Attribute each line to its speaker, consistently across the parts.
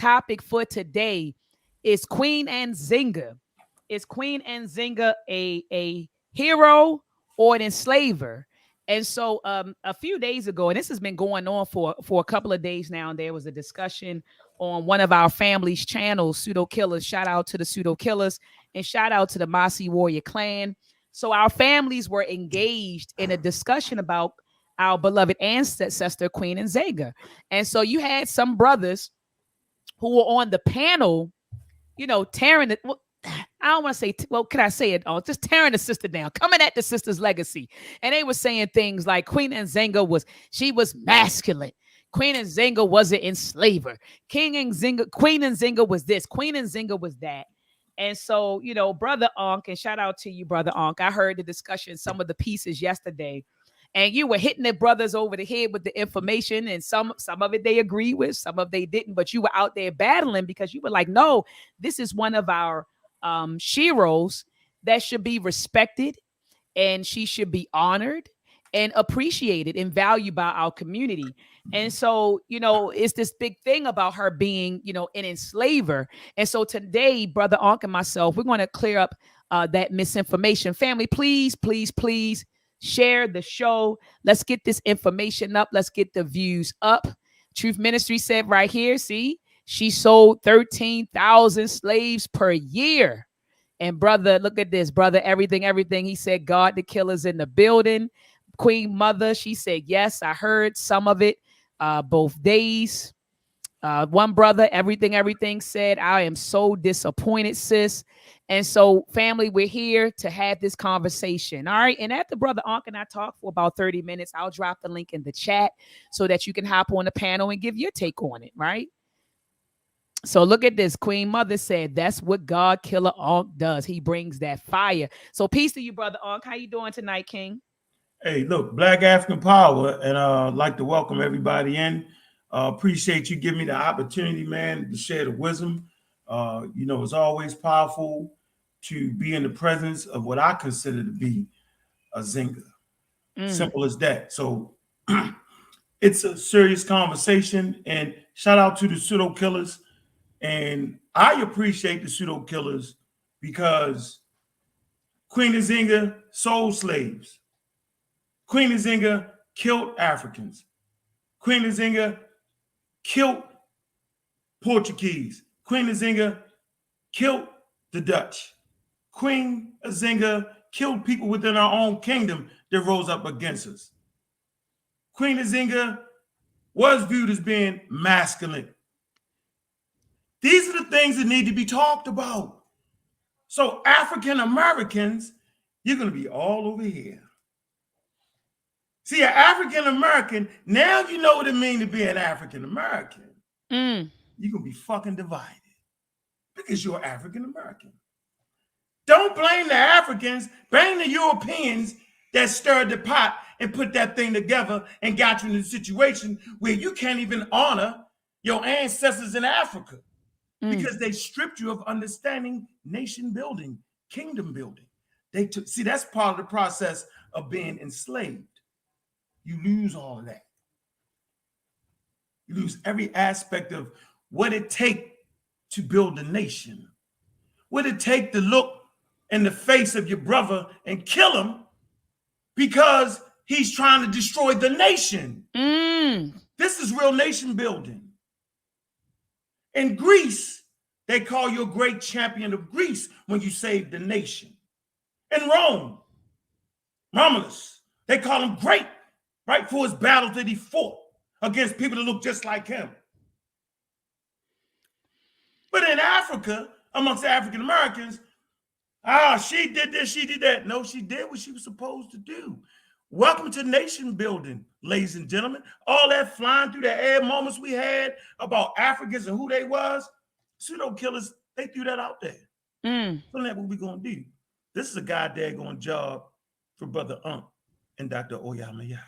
Speaker 1: topic for today is Queen Nzinga. Is Queen Nzinga a hero or an enslaver? And so a few days ago, and this has been going on for a couple of days now, and there was a discussion on one of our family's channels, Pseudo Killas. Shout out to the Pseudo Killas and shout out to the Masi Warrior clan. So our families were engaged in a discussion about our beloved ancestor, Queen Nzinga. And so you had some brothers who were on the panel, tearing it. Well, I don't want to say, well, can I say it all? Just tearing the sister down, coming at the sister's legacy. And they were saying things like Queen Nzinga was masculine. Queen Nzinga was an enslaver. Queen Nzinga was this. Queen Nzinga was that. And so, Brother Ankh, and shout out to you, Brother Ankh. I heard the discussion, some of the pieces yesterday, and you were hitting the brothers over the head with the information, and some of it they agreed with, some of they didn't, but you were out there battling because you were like, no, this is one of our Sheros that should be respected, and she should be honored and appreciated and valued by our community. And so, it's this big thing about her being, an enslaver. And so today, Brother Ankh and myself, we're going to clear up that misinformation. Family, please, please, please share the show. Let's get this information up. Let's get the views up. Truth Ministry said right here, see, she sold 13,000 slaves per year. And brother, look at this, brother, everything. He said, God, the Killas in the building. Queen Mother, she said, yes, I heard some of it both days. One brother, everything said, I am so disappointed, sis. And so, family, we're here to have this conversation. All right. And after Brother Ankh and I talk for about 30 minutes, I'll drop the link in the chat so that you can hop on the panel and give your take on it. Right. So look at this. Queen Mother said, that's what God Killer Ankh does. He brings that fire. So peace to you, Brother Ankh. How you doing tonight, King?
Speaker 2: Hey, look, Black African Power, and I'd like to welcome everybody in. Appreciate you giving me the opportunity, man, to share the wisdom. It's always powerful to be in the presence of what I consider to be a Zinga. Simple as that. So it's a serious conversation, and shout out to the Pseudo Killas. And I appreciate the Pseudo Killas because Queen Nzinga sold slaves. Queen Nzinga killed Africans. Queen Nzinga killed Portuguese. Queen Nzinga killed the Dutch. Queen Nzinga killed people within our own kingdom that rose up against us. Queen Nzinga was viewed as being masculine. These are the things that need to be talked about. So African Americans, you're going to be all over here. See, an African American, now you know what it means to be an African American. You're going to be fucking divided because you're African American. Don't blame the Africans, blame the Europeans that stirred the pot and put that thing together and got you in a situation where you can't even honor your ancestors in Africa because they stripped you of understanding nation building, kingdom building. See, that's part of the process of being enslaved. You lose all of that. You lose every aspect of what it takes to build a nation. What it take to look in the face of your brother and kill him because he's trying to destroy the nation. This is real nation building. In Greece, they call you a great champion of Greece when you save the nation. In Rome, Romulus, they call him great, right, for his battles that he fought against people that look just like him. But in Africa, amongst African Americans, she did this, she did that. No, she did what she was supposed to do. Welcome to nation building, ladies and gentlemen. All that flying through the air moments we had about Africans and who they was, Pseudo Killas, they threw that out there. So that's what we're going to do. This is a goddamn job for Brother Ankh and Dr. Oyamaya.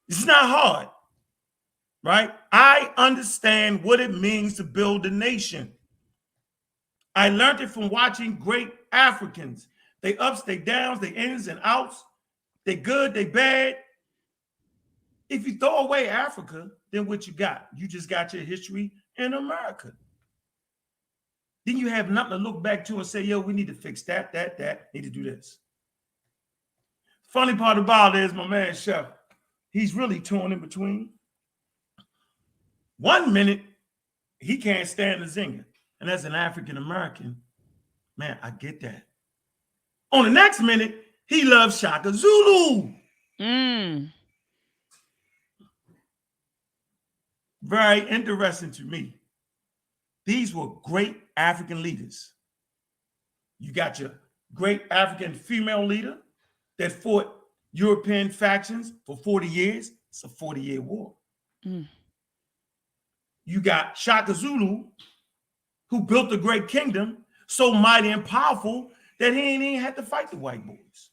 Speaker 2: It's not hard, right? I understand what it means to build a nation. I learned it from watching great Africans. They ups, they downs, they ins and outs. They good, they bad. If you throw away Africa, then what you got? You just got your history in America. Then you have nothing to look back to and say, yo, we need to fix that, need to do this. Funny part about it is my man Chef, he's really torn in between. One minute, he can't stand Nzinga. And as an African American, man, I get that. On the next minute, he loves Shaka Zulu. Very interesting to me. These were great African leaders. You got your great African female leader that fought European factions for 40 years. It's a 40-year war. You got Shaka Zulu, who built a great kingdom, so mighty and powerful that he ain't even had to fight the white boys.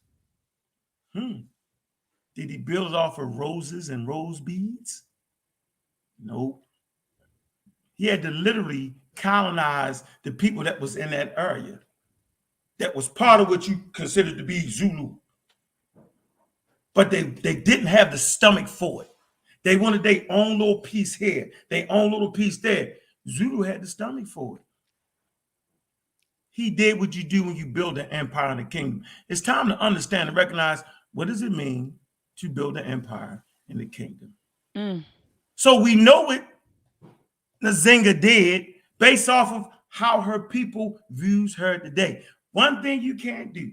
Speaker 2: Did he build it off of roses and rose beads? Nope. He had to literally colonize the people that was in that area. That was part of what you considered to be Zulu. But they didn't have the stomach for it. They wanted their own little piece here, their own little piece there. Zulu had the stomach for it. He did what you do when you build an empire and a kingdom. It's time to understand and recognize, what does it mean to build an empire and a kingdom? So we know what Nzinga did based off of how her people views her today. One thing you can't do,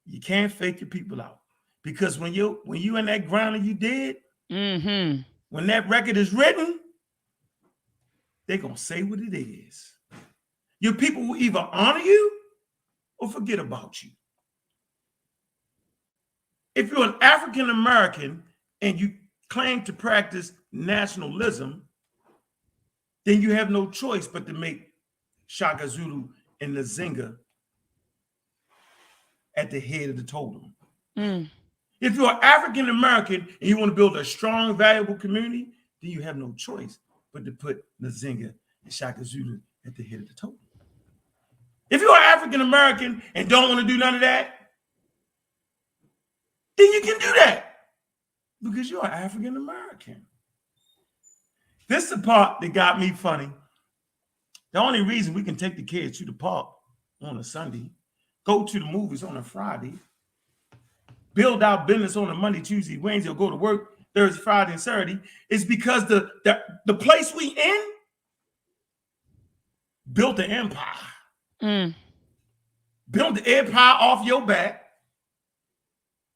Speaker 2: you can't fake your people out. Because when you in that ground and you dead, when that record is written, they're going to say what it is. Your people will either honor you or forget about you. If you're an African American and you claim to practice nationalism, then you have no choice but to make Shaka Zulu and Nzinga at the head of the totem. If you're African American and you want to build a strong, valuable community, then you have no choice but to put Nzinga and Shaka Zulu at the head of the totem. If you're African American and don't want to do none of that, then you can do that because you're African American. This is the part that got me funny. The only reason we can take the kids to the park on a Sunday, go to the movies on a Friday, build our business on a Monday, Tuesday, Wednesday, or go to work Thursday, Friday, and Saturday is because the place we in built an empire. Built the empire off your back,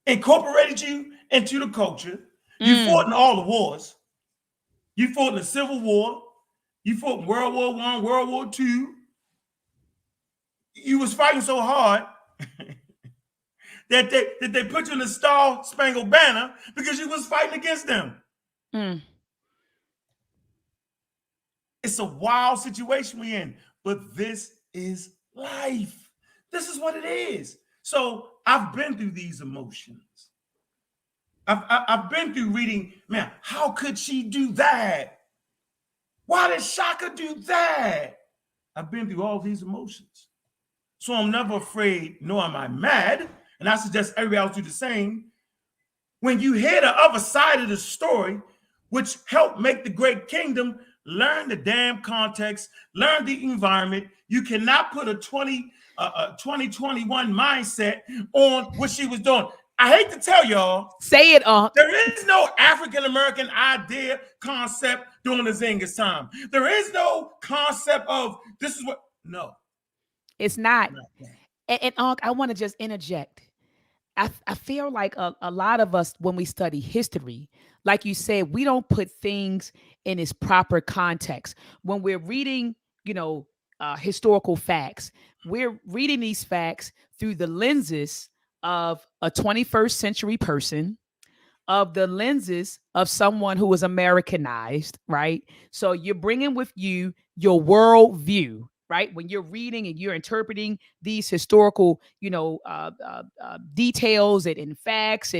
Speaker 2: incorporated you into the culture. You fought in all the wars. You fought in the Civil War. You fought in World War I, World War II. You was fighting so hard that they put you in the Star Spangled Banner because you was fighting against them. It's a wild situation we're in, but this is life. This is what it is. So I've been through these emotions. I've been through reading, man, how could she do that? Why did Shaka do that? I've been through all these emotions. So I'm never afraid, nor am I mad. And I suggest everybody else do the same. When you hear the other side of the story, which helped make the great kingdom, learn the damn context, learn the environment. You cannot put a 2021 mindset on what she was doing. I hate to tell y'all.
Speaker 1: Say it, Ankh.
Speaker 2: There is no African-American idea, concept during the Nzinga's time. There is no concept of this is what, no.
Speaker 1: It's not. And Ankh, I want to just interject. I feel like a lot of us, when we study history, like you said, we don't put things in its proper context. When we're reading, historical facts, we're reading these facts through the lenses of a 21st century person, of the lenses of someone who was Americanized, right? So you're bringing with you your world view, right? When you're reading and you're interpreting these historical, details and facts,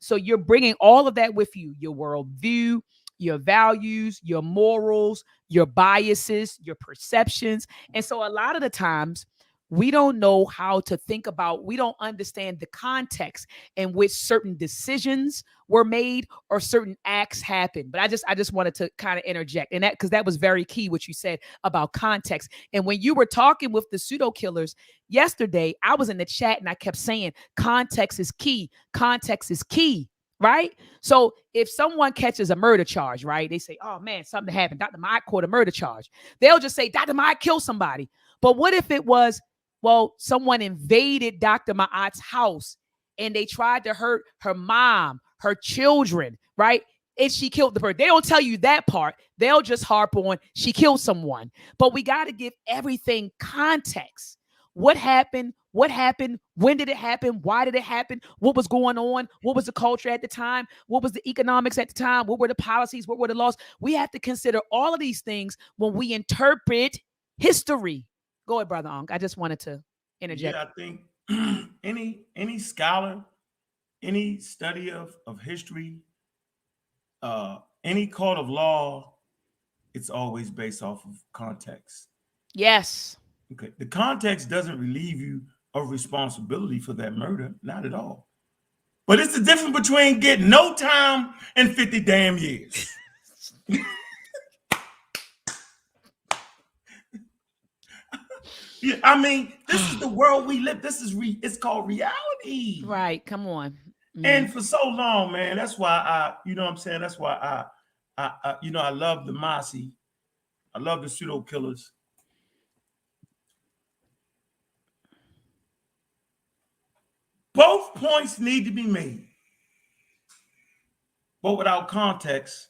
Speaker 1: so you're bringing all of that with you, your world view, your values, your morals, your biases, your perceptions. And so a lot of the times we don't know how to think about, we don't understand the context in which certain decisions were made or certain acts happened. But I just wanted to kind of interject, and that because that was very key what you said about context. And when you were talking with the pseudo killers yesterday, I was in the chat and I kept saying context is key, context is key, right? So if someone catches a murder charge, right, they say, oh man, something happened, Dr. Mike caught a murder charge, they'll just say Dr. Mike killed somebody. But what if it was, well, someone invaded Dr. Ma'at's house and they tried to hurt her mom, her children, right? And she killed the person. They don't tell you that part. They'll just harp on she killed someone. But we got to give everything context. What happened? What happened? When did it happen? Why did it happen? What was going on? What was the culture at the time? What was the economics at the time? What were the policies? What were the laws? We have to consider all of these things when we interpret history. Go ahead, Brother Ankh. I just wanted to interject.
Speaker 2: Yeah, I think any scholar, any study of history, any court of law, it's always based off of context.
Speaker 1: Yes.
Speaker 2: Okay. The context doesn't relieve you of responsibility for that murder, not at all. But it's the difference between getting no time and 50 damn years. Yeah, I mean, this is the world we live. This is it's called reality.
Speaker 1: Right. Come on.
Speaker 2: And for so long, man, that's why you know what I'm saying? That's why I love the Masi. I love the pseudo killers. Both points need to be made. But without context,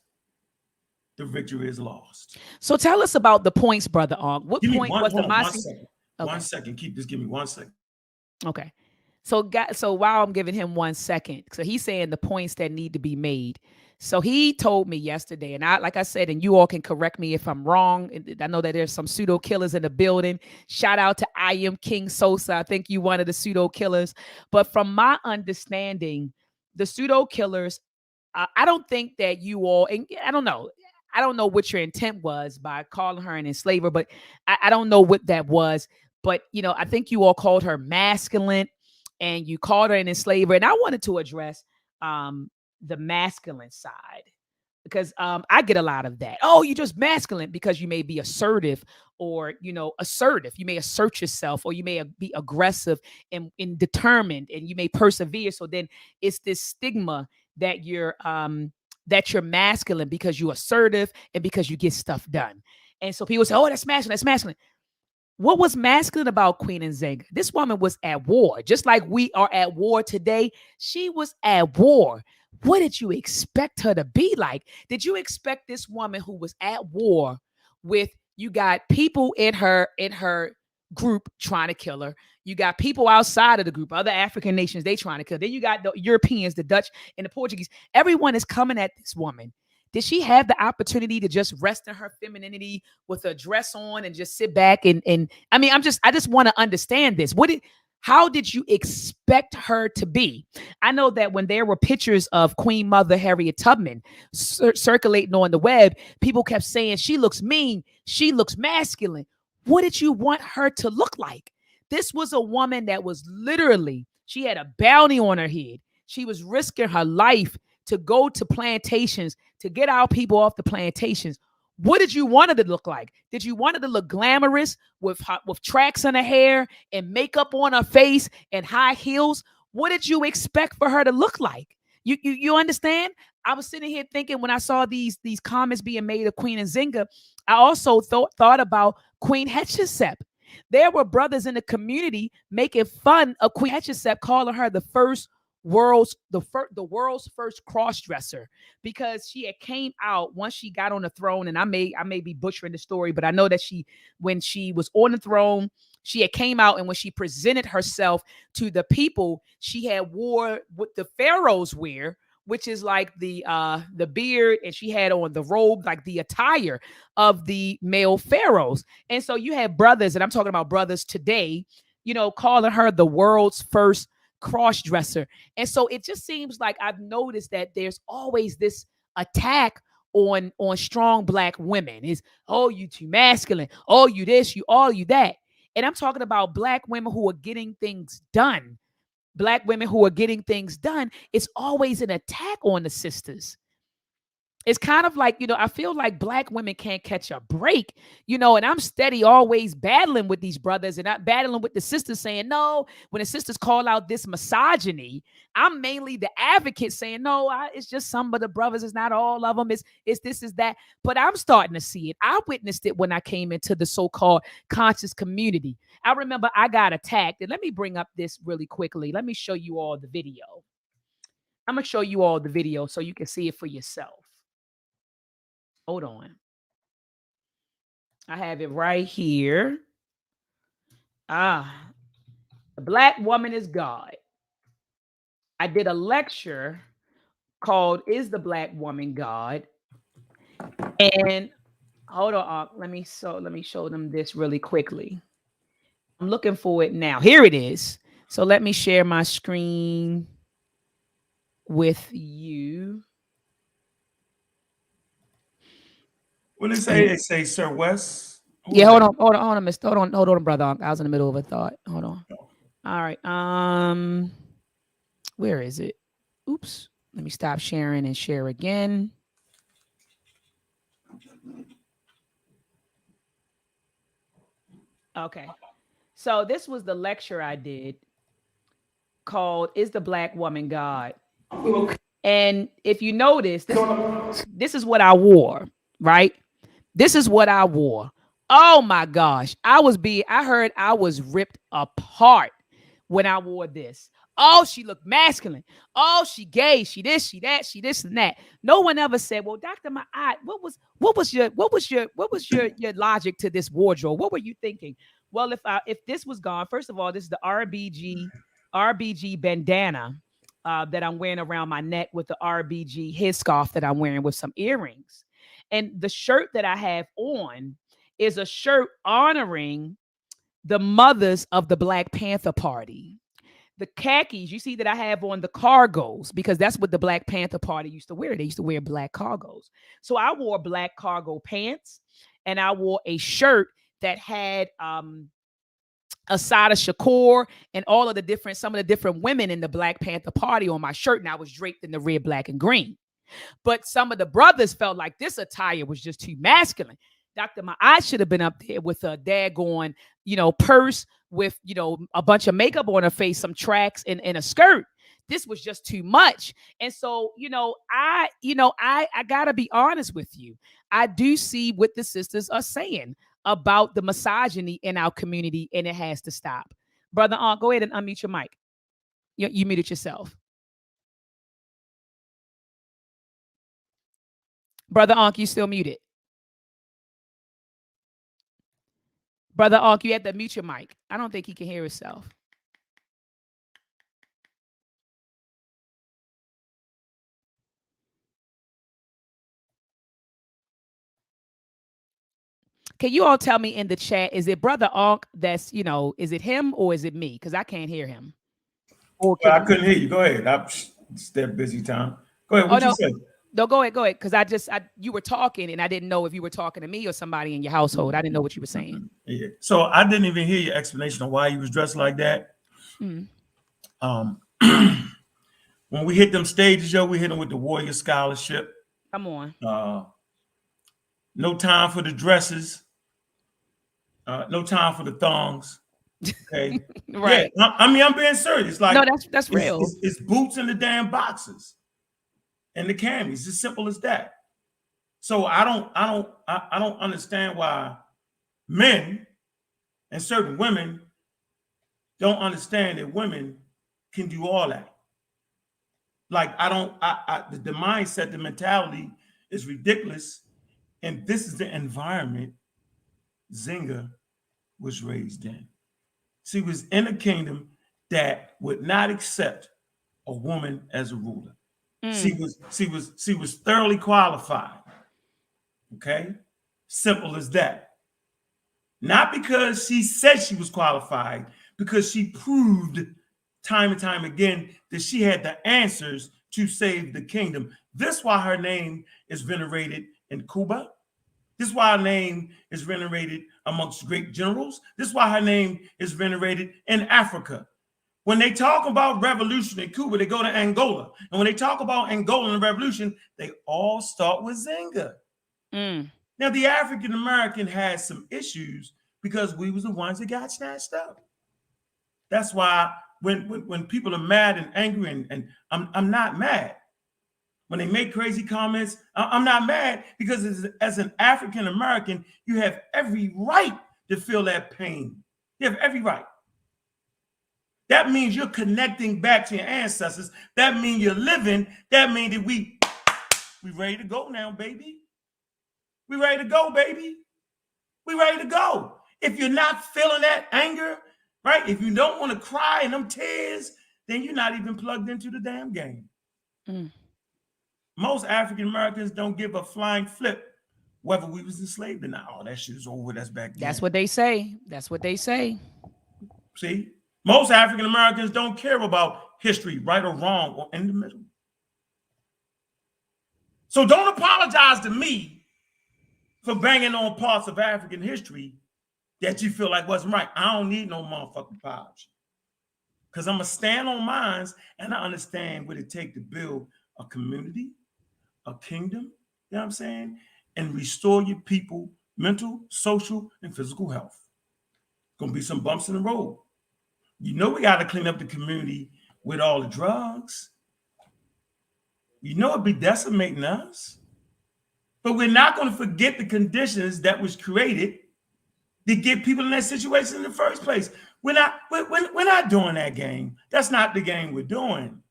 Speaker 2: the victory is lost.
Speaker 1: So tell us about the points, Brother Ankh. What point was the Masi?
Speaker 2: Okay. 1 second. Just give me 1 second.
Speaker 1: Okay. So while I'm giving him 1 second, so he's saying the points that need to be made. So he told me yesterday, and like I said, and you all can correct me if I'm wrong. I know that there's some pseudo killers in the building. Shout out to I Am King Sosa. I think you one of the pseudo killers. But from my understanding, the pseudo killers, I don't think that you all, and I don't know what your intent was by calling her an enslaver, but I don't know what that was. But, I think you all called her masculine and you called her an enslaver. And I wanted to address the masculine side because I get a lot of that. Oh, you're just masculine because you may be assertive or, assertive. You may assert yourself or you may be aggressive and determined and you may persevere. So then it's this stigma that you're masculine because you're assertive and because you get stuff done. And so people say, oh, that's masculine. That's masculine. What was masculine about Queen Nzinga? This woman was at war, just like we are at war today. She was at war. What did you expect her to be like? Did you expect this woman who was at war with, you got people in her group trying to kill her. You got people outside of the group, other African nations, they trying to kill her. Then you got the Europeans, the Dutch, and the Portuguese. Everyone is coming at this woman. Did she have the opportunity to just rest in her femininity with a dress on and just sit back and I mean, I just want to understand this. How did you expect her to be? I know that when there were pictures of Queen Mother Harriet Tubman circulating on the web, people kept saying she looks mean, she looks masculine. What did you want her to look like? This was a woman that was literally, she had a bounty on her head. She was risking her life to go to plantations, to get our people off the plantations. What did you want it to look like? Did you want it to look glamorous with tracks in her hair and makeup on her face and high heels? What did you expect for her to look like? You understand? I was sitting here thinking when I saw these comments being made of Queen Nzinga, I also thought about Queen Hatshepsut. There were brothers in the community making fun of Queen Hatshepsut, calling her the world's first cross-dresser because she had came out once she got on the throne. And I may be butchering the story, but I know that when she was on the throne, she had came out, and when she presented herself to the people, she had wore what the pharaohs wear, which is like the beard, and she had on the robe, like the attire of the male pharaohs. And so you had brothers, and I'm talking about brothers today, calling her the world's first cross-dresser. And so it just seems like I've noticed that there's always this attack on strong Black women. Is, oh, you too masculine, oh, you this, you all you that. And I'm talking about Black women who are getting things done. Black women who are getting things done. It's always an attack on the sisters. It's kind of like, I feel like Black women can't catch a break, and I'm steady always battling with these brothers and not battling with the sisters saying, no, when the sisters call out this misogyny, I'm mainly the advocate saying, no, it's just some of the brothers. It's not all of them. It's this, is that. But I'm starting to see it. I witnessed it when I came into the so-called conscious community. I remember I got attacked. And let me bring up this really quickly. Let me show you all the video. I'm going to show you all the video so you can see it for yourself. Hold on. I have it right here. The Black woman is God. I did a lecture called Is the Black Woman God? And hold on, let me show them this really quickly. I'm looking for it now. Here it is. So let me share my screen with you.
Speaker 2: When they say Sir West.
Speaker 1: Yeah, hold on, mister. Hold on, brother. I was in the middle of a thought. Hold on. All right. Where is it? Oops. Let me stop sharing and share again. Okay. So this was the lecture I did called Is the Black Woman God? And if you notice, this is what I wore, right? This is what I wore. Oh my gosh. I heard I was ripped apart when I wore this. Oh, she looked masculine. Oh, she gay. She this, she that, she this and that. No one ever said, "Well, Dr. Ma'at, what was your logic to this wardrobe? What were you thinking?" Well, if this was gone, first of all, this is the RBG bandana that I'm wearing around my neck with the RBG headscarf that I'm wearing with some earrings. And the shirt that I have on is a shirt honoring the mothers of the Black Panther Party. The khakis, you see that I have on the cargos because that's what the Black Panther Party used to wear. They used to wear black cargos. So I wore black cargo pants and I wore a shirt that had Asada Shakur and some of the different women in the Black Panther Party on my shirt. And I was draped in the red, black, and green. But some of the brothers felt like this attire was just too masculine. Dr. Ma'at should have been up there with a daggone, purse with, a bunch of makeup on her face, some tracks and a skirt. This was just too much. And so, I gotta be honest with you. I do see what the sisters are saying about the misogyny in our community, and it has to stop. Brother Ankh, go ahead and unmute your mic. You muted yourself. Brother Ankh, you still muted. Brother Ankh, you have to mute your mic. I don't think he can hear himself. Can you all tell me in the chat, is it Brother Ankh that's, is it him or is it me? Because I can't hear him.
Speaker 2: Well, I couldn't hear you. Go ahead. It's that busy time. Go ahead. What you said?
Speaker 1: No, go ahead. Because you were talking and I didn't know if you were talking to me or somebody in your household. I didn't know what you were saying.
Speaker 2: Yeah. So I didn't even hear your explanation of why you was dressed like that. When we hit them stages, we hit them with the Warrior Scholarship.
Speaker 1: Come on.
Speaker 2: No time for the dresses. No time for the thongs. Okay.
Speaker 1: Right.
Speaker 2: Yeah. I'm being serious. Like,
Speaker 1: no, that's real.
Speaker 2: It's boots in the damn boxes and the camis. As simple as that. So I don't understand why men and certain women don't understand that women can do all that. Like the mindset, the mentality is ridiculous. And this is the environment Nzinga was raised in. She was in a kingdom that would not accept a woman as a ruler. She was thoroughly qualified. Okay? Simple as that. Not because she said she was qualified, because she proved time and time again that she had the answers to save the kingdom. This is why her name is venerated in Cuba. This is why her name is venerated amongst great generals. This is why her name is venerated in Africa. When they talk about revolution in Cuba, they go to Angola. And when they talk about Angola and the revolution, they all start with Nzinga. Now, the African American has some issues because we was the ones that got snatched up. That's why when people are mad and angry, and I'm not mad. When they make crazy comments, I'm not mad because as an African American, you have every right to feel that pain. You have every right. That means you're connecting back to your ancestors. That means you're living. That means that we ready to go now, baby. We ready to go, baby. We ready to go. If you're not feeling that anger, right? If you don't want to cry and them tears, then you're not even plugged into the damn game. Most African Americans don't give a flying flip whether we was enslaved or not. Oh, that shit is over. That's back then.
Speaker 1: That's what they say. That's what they say.
Speaker 2: See? Most African Americans don't care about history, right or wrong, or in the middle. So don't apologize to me for banging on parts of African history that you feel like wasn't right. I don't need no motherfucking apology. Because I'm going to stand on mine and I understand what it takes to build a community, a kingdom, you know what I'm saying? And restore your people mental, social, and physical health. Going to be some bumps in the road. You know we got to clean up the community with all the drugs. You know it'd be decimating us. But we're not going to forget the conditions that was created to get people in that situation in the first place. We're not doing that game. That's not the game we're doing.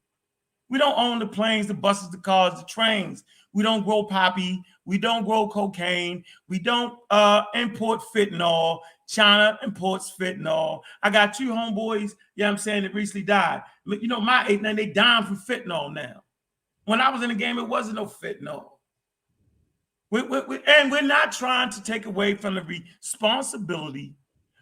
Speaker 2: We don't own the planes, the buses, the cars, the trains. We don't grow poppy. We don't grow cocaine. We don't import fentanyl. China imports fentanyl. I got two homeboys, you know what I'm saying, that recently died. You know, my age, and they dying from fentanyl now. When I was in the game, it wasn't no fentanyl. And we're not trying to take away from the responsibility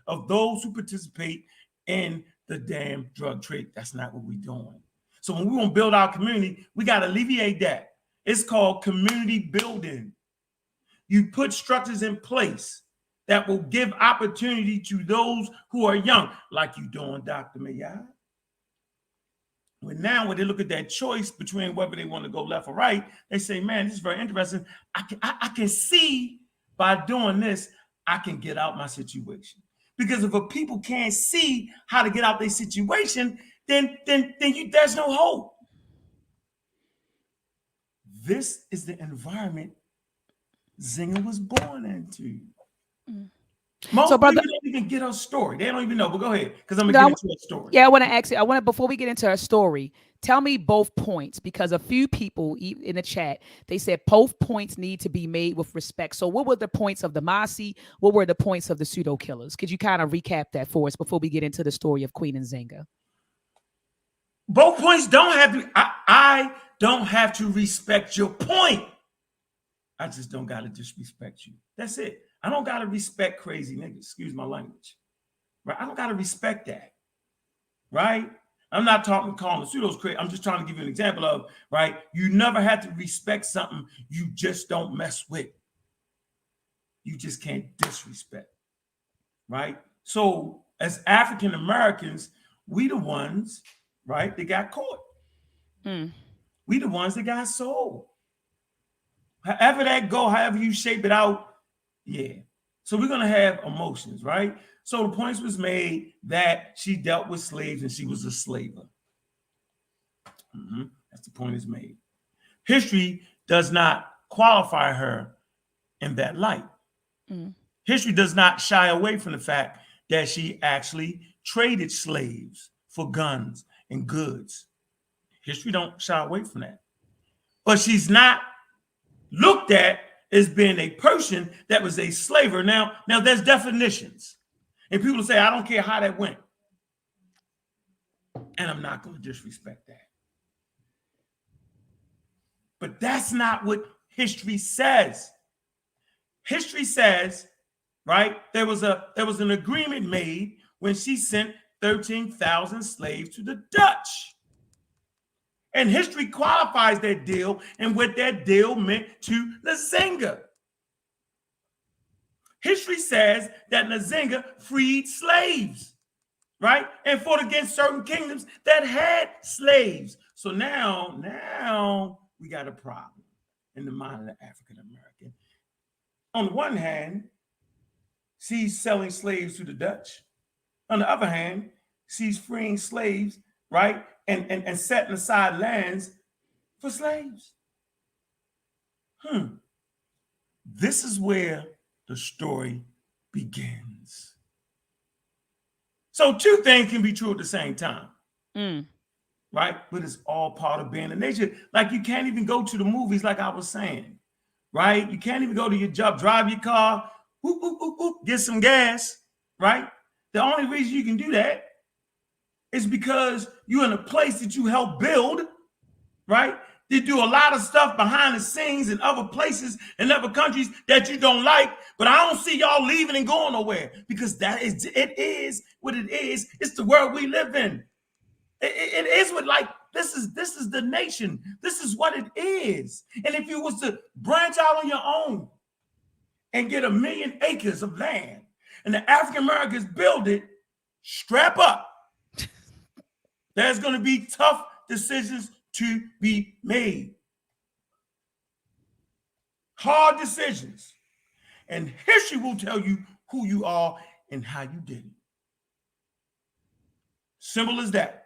Speaker 2: of those who participate in the damn drug trade. That's not what we're doing. So when we want to build our community, we got to alleviate that. It's called community building. You put structures in place that will give opportunity to those who are young, like you doing, Dr. Mayad. When they look at that choice between whether they want to go left or right, they say, man, this is very interesting. I can see by doing this, I can get out my situation. Because if a people can't see how to get out their situation, then there's no hope. This is the environment Nzinga was born into. Most people don't even get her story. They don't even know. But go ahead, because I'm gonna get into her story.
Speaker 1: Yeah, I want to ask you. Before we get into her story, tell me both points, because a few people in the chat, they said both points need to be made with respect. So, what were the points of the Masi? What were the points of the Pseudo Killas? Could you kind of recap that for us before we get into the story of Queen Nzinga?
Speaker 2: Both points don't have to. I don't have to respect your point. I just don't gotta disrespect you. That's it. I don't gotta respect crazy niggas. Excuse my language. Right? I don't gotta respect that. Right? I'm not calling the pseudos crazy. I'm just trying to give you an example of, right? You never have to respect something you just don't mess with. You just can't disrespect. Right? So as African Americans, we the ones, right, that got caught. We the ones that got sold. However that go, however you shape it out, yeah. So we're gonna have emotions, right? So the point was made that she dealt with slaves and she was a slaver. That's the point is made. History does not qualify her in that light. History does not shy away from the fact that she actually traded slaves for guns and goods. History don't shy away from that. But she's not looked at as being a person that was a slaver. Now there's definitions. And people say, I don't care how that went. And I'm not going to disrespect that. But that's not what history says. History says, right, there was an agreement made when she sent 13,000 slaves to the Dutch. And history qualifies that deal and what that deal meant to Nzinga. history says that Nzinga freed slaves, right? And fought against certain kingdoms that had slaves. So now we got a problem in the mind of the African American. On the one hand, she's selling slaves to the Dutch. On the other hand, she's freeing slaves, right? And setting aside lands for slaves. This is where the story begins. So two things can be true at the same time. Right? But it's all part of being a nation. Like you can't even go to the movies like I was saying, right? You can't even go to your job, drive your car, whoop, whoop, whoop, whoop, get some gas, right? The only reason you can do that is because you're in a place that you help build, right? They do a lot of stuff behind the scenes in other places in other countries that you don't like, but I don't see y'all leaving and going nowhere because it is what it is. It's the world we live in. It is what, like, this is the nation. This is what it is. And if you was to branch out on your own and get 1 million acres of land and the African Americans build it, strap up. There's going to be tough decisions to be made. Hard decisions. And history will tell you who you are and how you did it. Simple as that.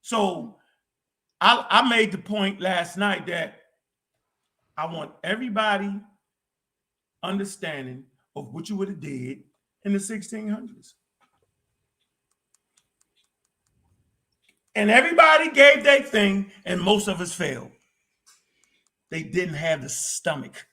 Speaker 2: So I made the point last night that I want everybody understanding of what you would have did in the 1600s. And everybody gave their thing, and most of us failed. They didn't have the stomach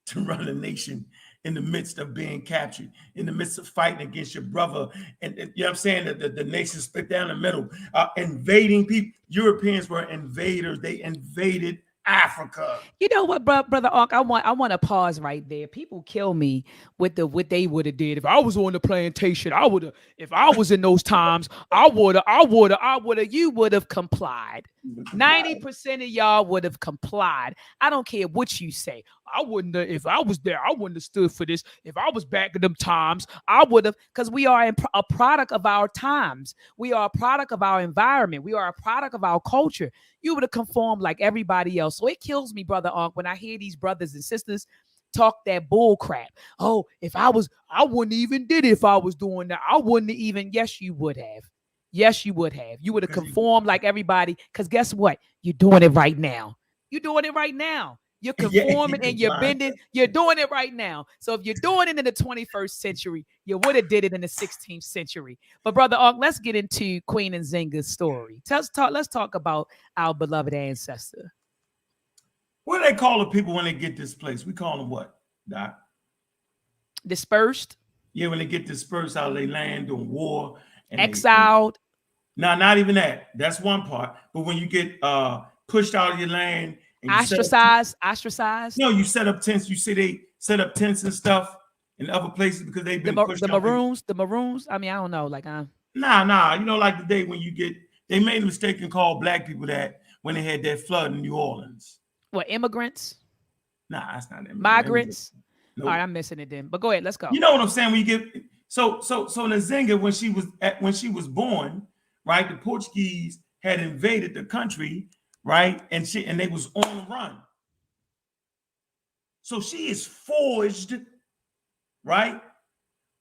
Speaker 2: to run a nation in the midst of being captured, in the midst of fighting against your brother. And you know what I'm saying? The nation split down the middle, invading people. Europeans were invaders. They invaded Africa.
Speaker 1: You know what, brother Ankh? I want to pause right there. People kill me with what they would have did if I was on the plantation. I would have, if I was in those times, I would have. You would have complied. 90% of y'all would have complied. I don't care what you say. I wouldn't have, if I was there. I wouldn't have stood for this. If I was back in them times, I would have, because we are a product of our times. We are a product of our environment. We are a product of our culture. You would have conformed like everybody else. So it kills me, brother Ankh, when I hear these brothers and sisters talk that bull crap. Oh, I wouldn't even did it if I was doing that. I wouldn't even. Yes, you would have. Yes, you would have. You would have conformed like everybody. Because guess what? You're doing it right now. You're doing it right now. You're conforming and you're bending. You're doing it right now. So if you're doing it in the 21st century, you would have did it in the 16th century. But brother Ankh, let's get into Queen Nzinga's story. Let's talk about our beloved ancestor.
Speaker 2: What do they call the people when they get displaced? We call them what, Doc?
Speaker 1: Dispersed?
Speaker 2: Yeah, when they get dispersed out of their land during war. And
Speaker 1: exiled?
Speaker 2: No, not even that. That's one part. But when you get pushed out of your land, and
Speaker 1: ostracized.
Speaker 2: No, you set up tents. You see they set up tents and stuff in other places because they've been pushed out.
Speaker 1: The Maroons. I mean, I don't know. Like,
Speaker 2: nah. You know, like the day when they made a mistake and called black people that when they had that flood in New Orleans.
Speaker 1: What, immigrants?
Speaker 2: Nah, that's not immigrants.
Speaker 1: Migrants.
Speaker 2: Nope.
Speaker 1: All right, I'm missing it then. But go ahead, let's go.
Speaker 2: You know what I'm saying? When you get so Nzinga, when she was born, right? The Portuguese had invaded the country, right? And they was on the run. So she is forged, right,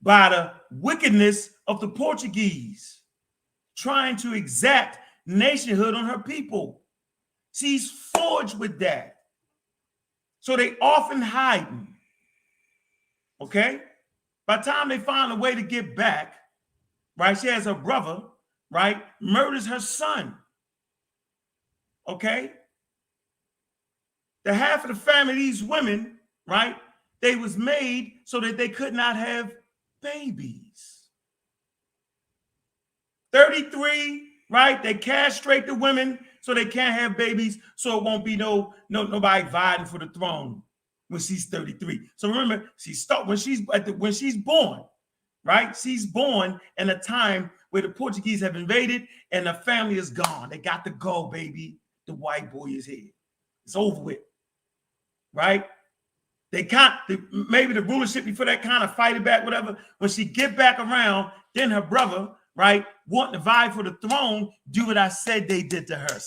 Speaker 2: by the wickedness of the Portuguese, trying to exact nationhood on her people. She's forged with that. So they often hiding. Okay? By the time they find a way to get back, right? She has her brother, right? Murders her son. Okay? The half of the family, these women, right? They was made so that they could not have babies. 33, right? They castrate the women so they can't have babies, so it won't be nobody vying for the throne when she's 33. So remember, when she's born, right? She's born in a time where the Portuguese have invaded and the family is gone. They got to go, baby. The white boy is here. It's over with, right? maybe the rulership before that kind of fight it back, whatever. When she get back around, then her brother, right, wanting to vie for the throne, do what I said they did to her.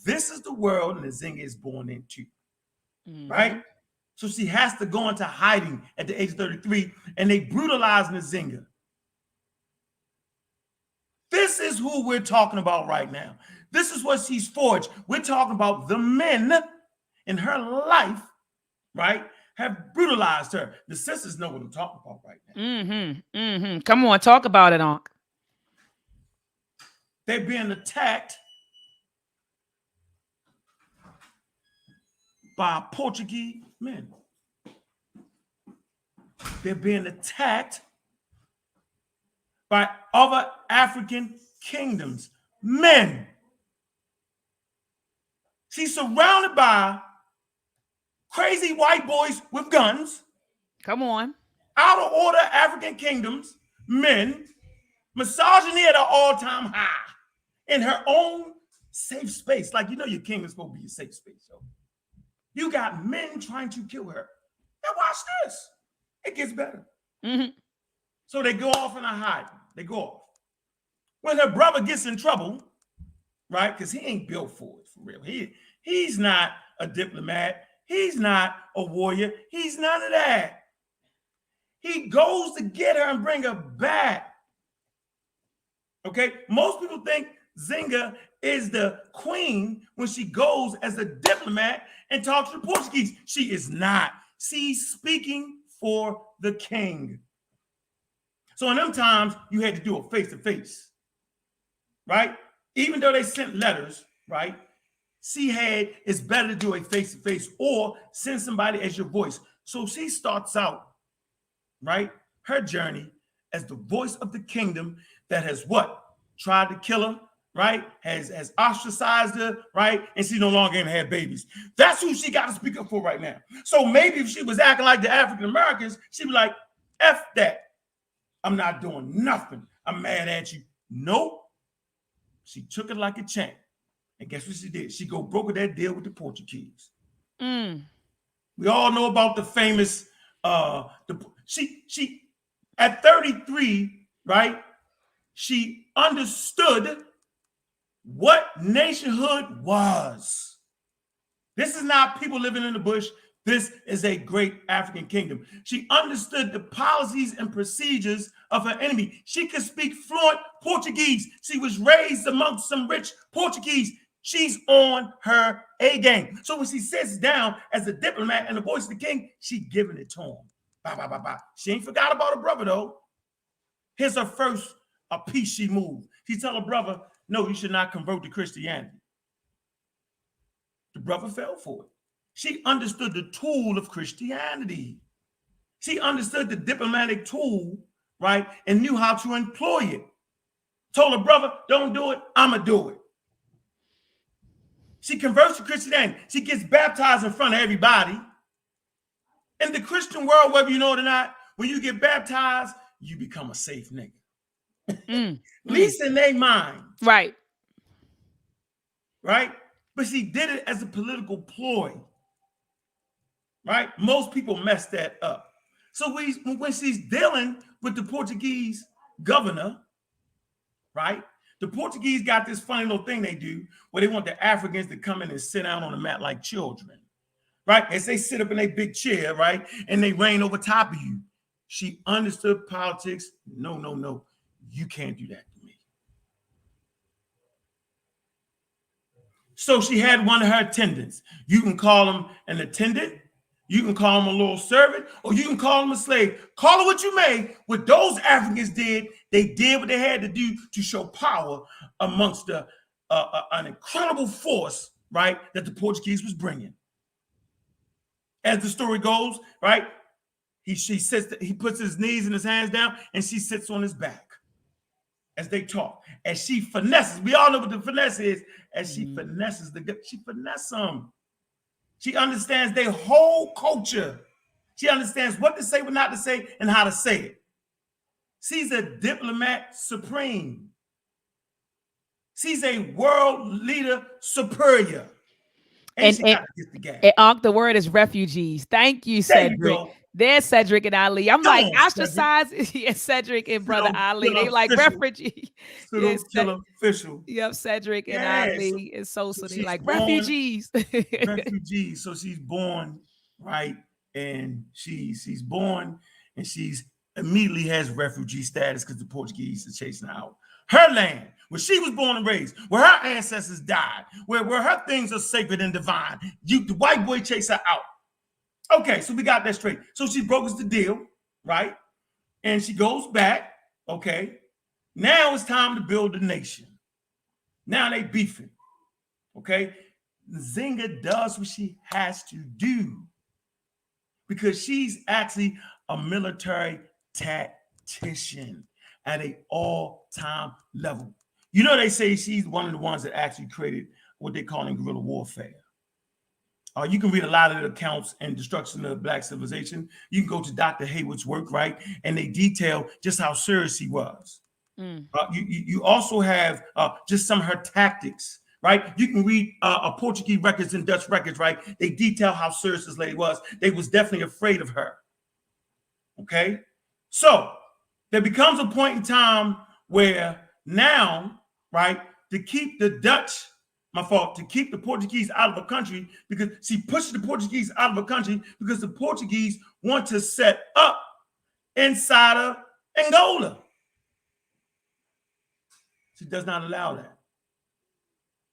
Speaker 2: This is the world Nzinga is born into, right? So she has to go into hiding at the age of 33, and they brutalize Nzinga. This is who we're talking about right now. This is what she's forged. We're talking about the men in her life, right, have brutalized her. The sisters know what I'm talking about right now.
Speaker 1: Come on, talk about it, Ankh.
Speaker 2: They're being attacked by Portuguese men. They're being attacked by other African kingdoms. Men. She's surrounded by crazy white boys with guns.
Speaker 1: Come on.
Speaker 2: Out of order African kingdoms, men, misogyny at an all-time high in her own safe space. Like, you know, your king is supposed to be a safe space. So you got men trying to kill her. Now watch this. It gets better. So they go off in a hiding. They go off. When her brother gets in trouble, right? Because he ain't built for it, for real. He's not a diplomat. He's not a warrior. He's none of that. He goes to get her and bring her back. Okay? Most people think Nzinga is the queen when she goes as a diplomat and talks to the Portuguese. She is not. She's speaking for the king. So in them times, you had to do a face-to-face, right? Even though they sent letters, right? It's better to do a face-to-face or send somebody as your voice. So she starts out, right, her journey as the voice of the kingdom that has what? Tried to kill her, right? Has ostracized her, right? And she no longer gonna have babies. That's who she got to speak up for right now. So maybe if she was acting like the African Americans, she'd be like, F that. I'm not doing nothing. I'm mad at you. Nope. She took it like a champ. And guess what she did? She brokered that deal with the Portuguese. We all know about the famous, she at 33, right? She understood what nationhood was. This is not people living in the bush. This is a great African kingdom. She understood the policies and procedures of her enemy. She could speak fluent Portuguese. She was raised amongst some rich Portuguese. She's on her A game. So when she sits down as a diplomat and the voice of the king, she giving it to him. Bye, bye, bye, bye. She ain't forgot about her brother, though. Here's her first piece she moved. She tell her brother, no, you should not convert to Christianity. The brother fell for it. She understood the tool of Christianity. She understood the diplomatic tool, right, and knew how to employ it. Told her brother, don't do it, I'ma do it. She converts to Christianity. She gets baptized in front of everybody. In the Christian world, whether you know it or not, when you get baptized, you become a safe nigga. At least in their mind.
Speaker 1: Right.
Speaker 2: Right? But she did it as a political ploy. Right? Most people mess that up. So when she's dealing with the Portuguese governor, right? The Portuguese got this funny little thing they do where they want the Africans to come in and sit down on the mat like children, right? As they sit up in a big chair, right? And they reign over top of you. She understood politics. No, no, no. You can't do that to me. So she had one of her attendants. You can call him an attendant. You can call him a little servant, or you can call him a slave. Call it what you may. What those Africans did, they did what they had to do to show power amongst an incredible force, right, that the Portuguese was bringing. As the story goes, right, he puts his knees and his hands down, and she sits on his back as they talk. As she finesses, we all know what the finesse is. As she finesses she finesses them. She understands their whole culture. She understands what to say, what not to say, and how to say it. She's a diplomat supreme. She's a world leader superior. And
Speaker 1: And
Speaker 2: she
Speaker 1: and,
Speaker 2: got to get the gas.
Speaker 1: and Ankh, the word is refugees. Thank you,
Speaker 2: There you
Speaker 1: Cedric.
Speaker 2: go.
Speaker 1: There's Cedric and Ali. I'm
Speaker 2: Come
Speaker 1: like
Speaker 2: on, Cedric.
Speaker 1: ostracized. Yeah, Cedric and brother
Speaker 2: Pseudo
Speaker 1: Ali.
Speaker 2: killer
Speaker 1: They like
Speaker 2: official.
Speaker 1: refugee.
Speaker 2: Pseudo
Speaker 1: Yes,
Speaker 2: killer official.
Speaker 1: yep, Cedric and
Speaker 2: Yeah.
Speaker 1: Ali and
Speaker 2: So
Speaker 1: Sosa. They
Speaker 2: she's
Speaker 1: like
Speaker 2: born
Speaker 1: refugees.
Speaker 2: refugee. So she's born, right? And she's born and she's immediately has refugee status because the Portuguese are chasing her out. Her land, where she was born and raised, where her ancestors died, where her things are sacred and divine. The white boy chase her out. Okay, so we got that straight. So she brokers the deal, right? And she goes back. Okay. Now it's time to build a nation. Now they beefing. Okay. Nzinga does what she has to do because she's actually a military tactician at an all-time level. You know, they say she's one of the ones that actually created what they call in guerrilla warfare. You can read a lot of the accounts and destruction of Black civilization. You can go to Dr. Hayward's work, right? And they detail just how serious he was. You also have just some of her tactics, right? You can read Portuguese records and Dutch records, right? They detail how serious this lady was. They was definitely afraid of her. Okay? So there becomes a point in time where now, right, to keep the Dutch, to keep the Portuguese out of the country, because she pushes the Portuguese out of the country because the Portuguese want to set up inside of Angola. She does not allow that.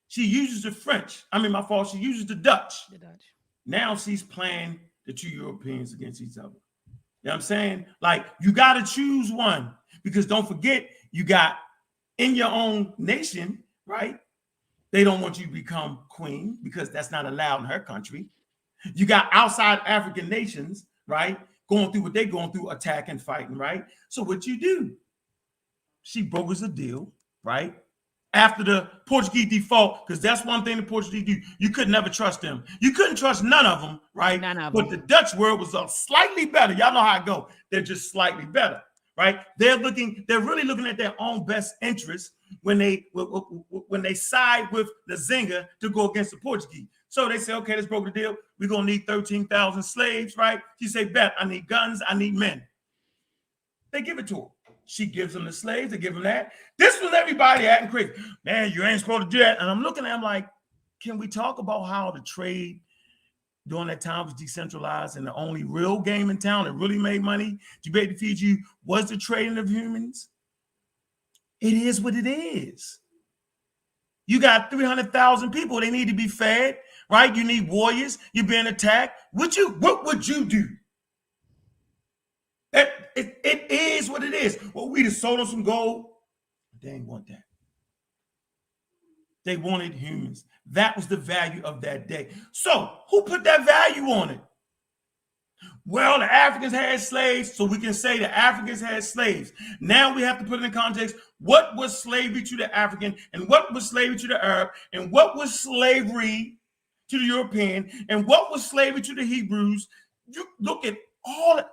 Speaker 2: She uses the French. She uses the Dutch. Now she's playing the two Europeans against each other. You know what I'm saying? Like, you got to choose one because don't forget, you got in your own nation, right? They don't want you to become queen because that's not allowed in her country. You got outside African nations, right? Going through what they're going through, attacking, fighting, right? So what you do? She brokers a deal, right? After the Portuguese default, because that's one thing the Portuguese do. You could never trust them. You couldn't trust none of them, right?
Speaker 1: None of
Speaker 2: But
Speaker 1: them.
Speaker 2: the Dutch world was slightly better. Y'all know how it go. They're just slightly better, right? They're really looking at their own best interests when they side with the Nzinga to go against the Portuguese. So they say, okay, let's broker the deal. We're gonna need 13,000 slaves, right? She say, bet, I need guns, I need men. They give it to her. She gives them the slaves, they give them that. This was everybody acting crazy. Man, you ain't supposed to do that. And I'm looking at them like, can we talk about how the trade during that time was decentralized and the only real game in town that really made money to be able to feed you was the trading of humans? It is what it is. You got 300,000 people. They need to be fed, right? You need warriors. You're being attacked. What would you do? It is what it is. Well, we just sold them some gold. They ain't want that. They wanted humans. That was the value of that day. So who put that value on it? Well, the Africans had slaves, so we can say the Africans had slaves. Now we have to put it in context. What was slavery to the African, and what was slavery to the Arab, and what was slavery to the European, and what was slavery to the Hebrews? You look at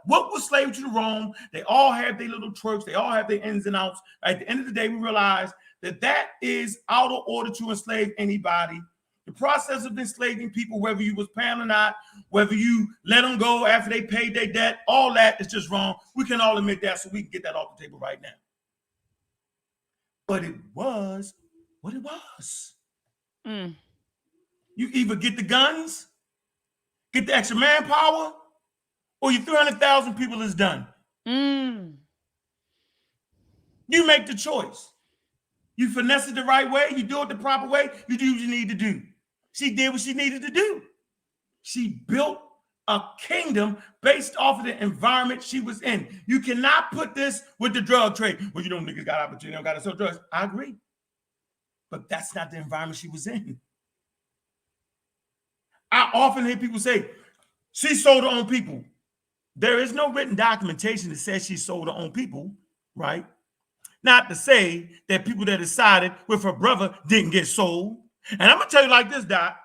Speaker 2: what was slavery to the Rome. They all have their little twerks. They all have their ins and outs. At the end of the day, we realize that is out of order to enslave anybody. The process of enslaving people, whether you was paying or not, whether you let them go after they paid their debt, all that is just wrong. We can all admit that, so we can get that off the table right now. But it was what it was. You either get the guns, get the extra manpower, or your 300,000 people is done. You make the choice. You finesse it the right way. You do it the proper way. You do what you need to do. She did what she needed to do. She built a kingdom based off of the environment she was in. You cannot put this with the drug trade. Well, you know, niggas got opportunity, don't got to sell drugs. I agree. But that's not the environment she was in. I often hear people say, she sold her own people. There is no written documentation that says she sold her own people, right? Not to say that people that decided with her brother didn't get sold. And I'm going to tell you like this, Doc.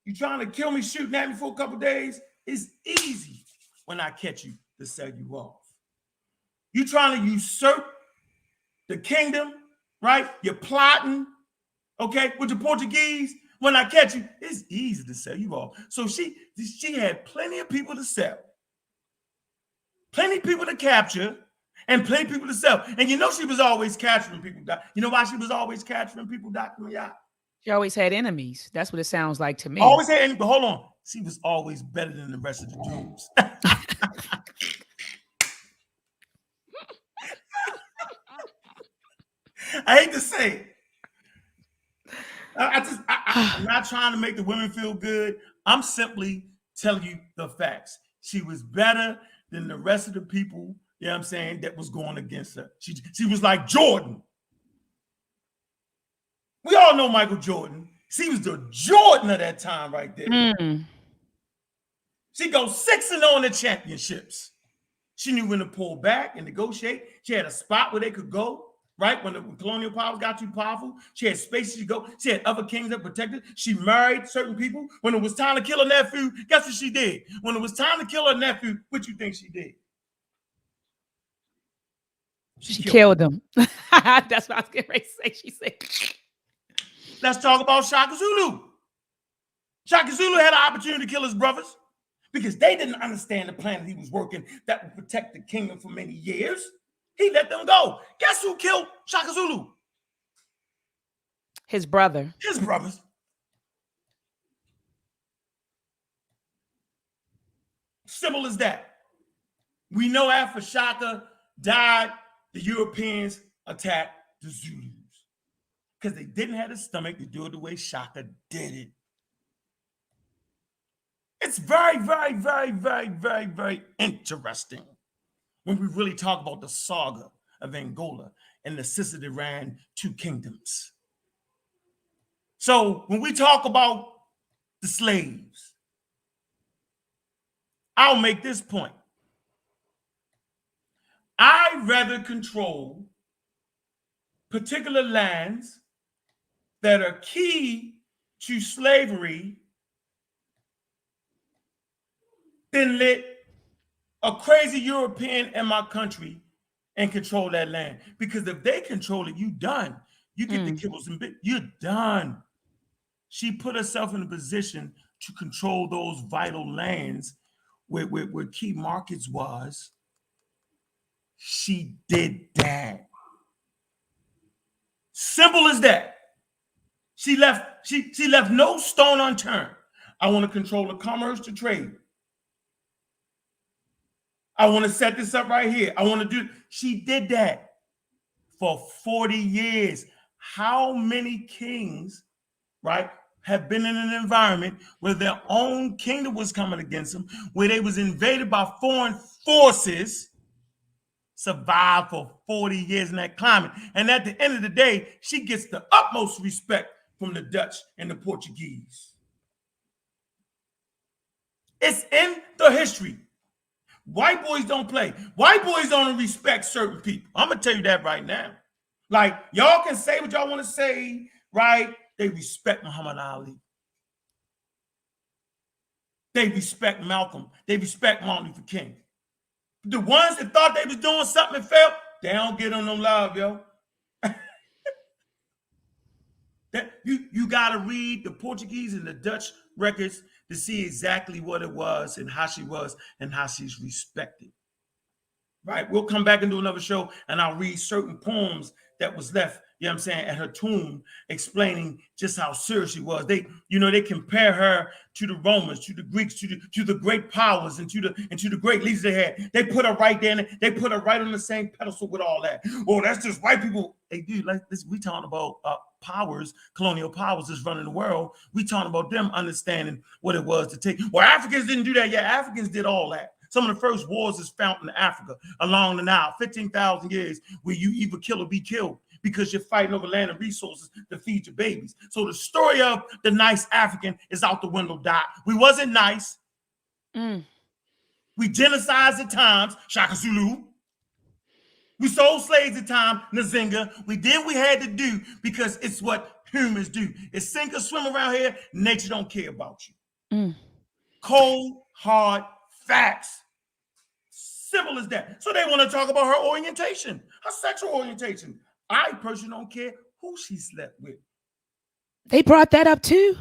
Speaker 2: You trying to kill me, shooting at me for a couple days? It's easy when I catch you to sell you off. You trying to usurp the kingdom, right? You're plotting, okay, with the Portuguese. When I catch you, it's easy to sell you off. So she had plenty of people to sell, plenty of people to capture, and plenty of people to sell. And you know she was always capturing people. You know why she was always capturing people, Dr. Mayat?
Speaker 1: She always had enemies. That's what it sounds like to me.
Speaker 2: Always had enemies, but hold on. She was always better than the rest of the dudes. I hate to say it. I'm not trying to make the women feel good. I'm simply telling you the facts. She was better than the rest of the people, you know what I'm saying, that was going against her. She was like Jordan. We all know Michael Jordan. She was the Jordan of that time right there.
Speaker 1: Mm.
Speaker 2: She goes 6-0 in the championships. She knew when to pull back and negotiate. She had a spot where they could go. Right? When the colonial powers got too powerful, she had spaces to go. She had other kings that protected. She married certain people. When it was time to kill her nephew, guess what she did? When it was time to kill her nephew, what you think she did?
Speaker 1: She killed him. That's what I was getting ready to say. She said.
Speaker 2: Let's talk about Shaka Zulu. Shaka Zulu had an opportunity to kill his brothers because they didn't understand the plan that he was working that would protect the kingdom for many years. He let them go. Guess who killed Shaka Zulu?
Speaker 1: His brother.
Speaker 2: His brothers. Simple as that. We know after Shaka died, the Europeans attacked the Zulus because they didn't have the stomach to do it the way Shaka did it. It's very, very, very, very, very, very interesting when we really talk about the saga of Angola and the sister that ran 2 kingdoms. So when we talk about the slaves, I'll make this point. I'd rather control particular lands that are key to slavery than let a crazy European in my country and control that land. Because if they control it, you done. You get the kibbles and bits, you're done. She put herself in a position to control those vital lands where key markets was. She did that. Simple as that. She left no stone unturned. I want to control the commerce, the trade. I want to set this up right here. I want to do. She did that for 40 years. How many kings, right, have been in an environment where their own kingdom was coming against them, where they was invaded by foreign forces, survived for 40 years in that climate. And at the end of the day, she gets the utmost respect from the Dutch and the Portuguese. It's in the history. White boys don't play. White boys don't respect certain people. I'm going to tell you that right now. Like, y'all can say what y'all want to say, right? They respect Muhammad Ali. They respect Malcolm. They respect Martin Luther King. The ones that thought they was doing something and failed, they don't get on no love, yo. That you got to read the Portuguese and the Dutch records to see exactly what it was and how she was and how she's respected. Right? We'll come back and do another show and I'll read certain poems that was left, you know what I'm saying, at her tomb, explaining just how serious she was. They compare her to the Romans, to the Greeks, to the great powers, and to the great leaders they had. They put her right there, and they put her right on the same pedestal with all that. Oh, that's just white people. Hey, dude, like this, we talking about powers, colonial powers that's running the world. We talking about them understanding what it was to take. Well, Africans didn't do that. Yeah, Africans did all that. Some of the first wars is found in Africa along the Nile, 15,000 years, where you either kill or be killed because you're fighting over land and resources to feed your babies. So the story of the nice African is out the window, Doc. We wasn't nice. We genocided at times, Shaka Zulu. We sold slaves at times, Nzinga. We did what we had to do because it's what humans do. It's sink or swim around here. Nature don't care about you. Cold, hard facts. Simple as that. So they want to talk about her orientation, her sexual orientation. I personally don't care who she slept with.
Speaker 1: They brought that up too?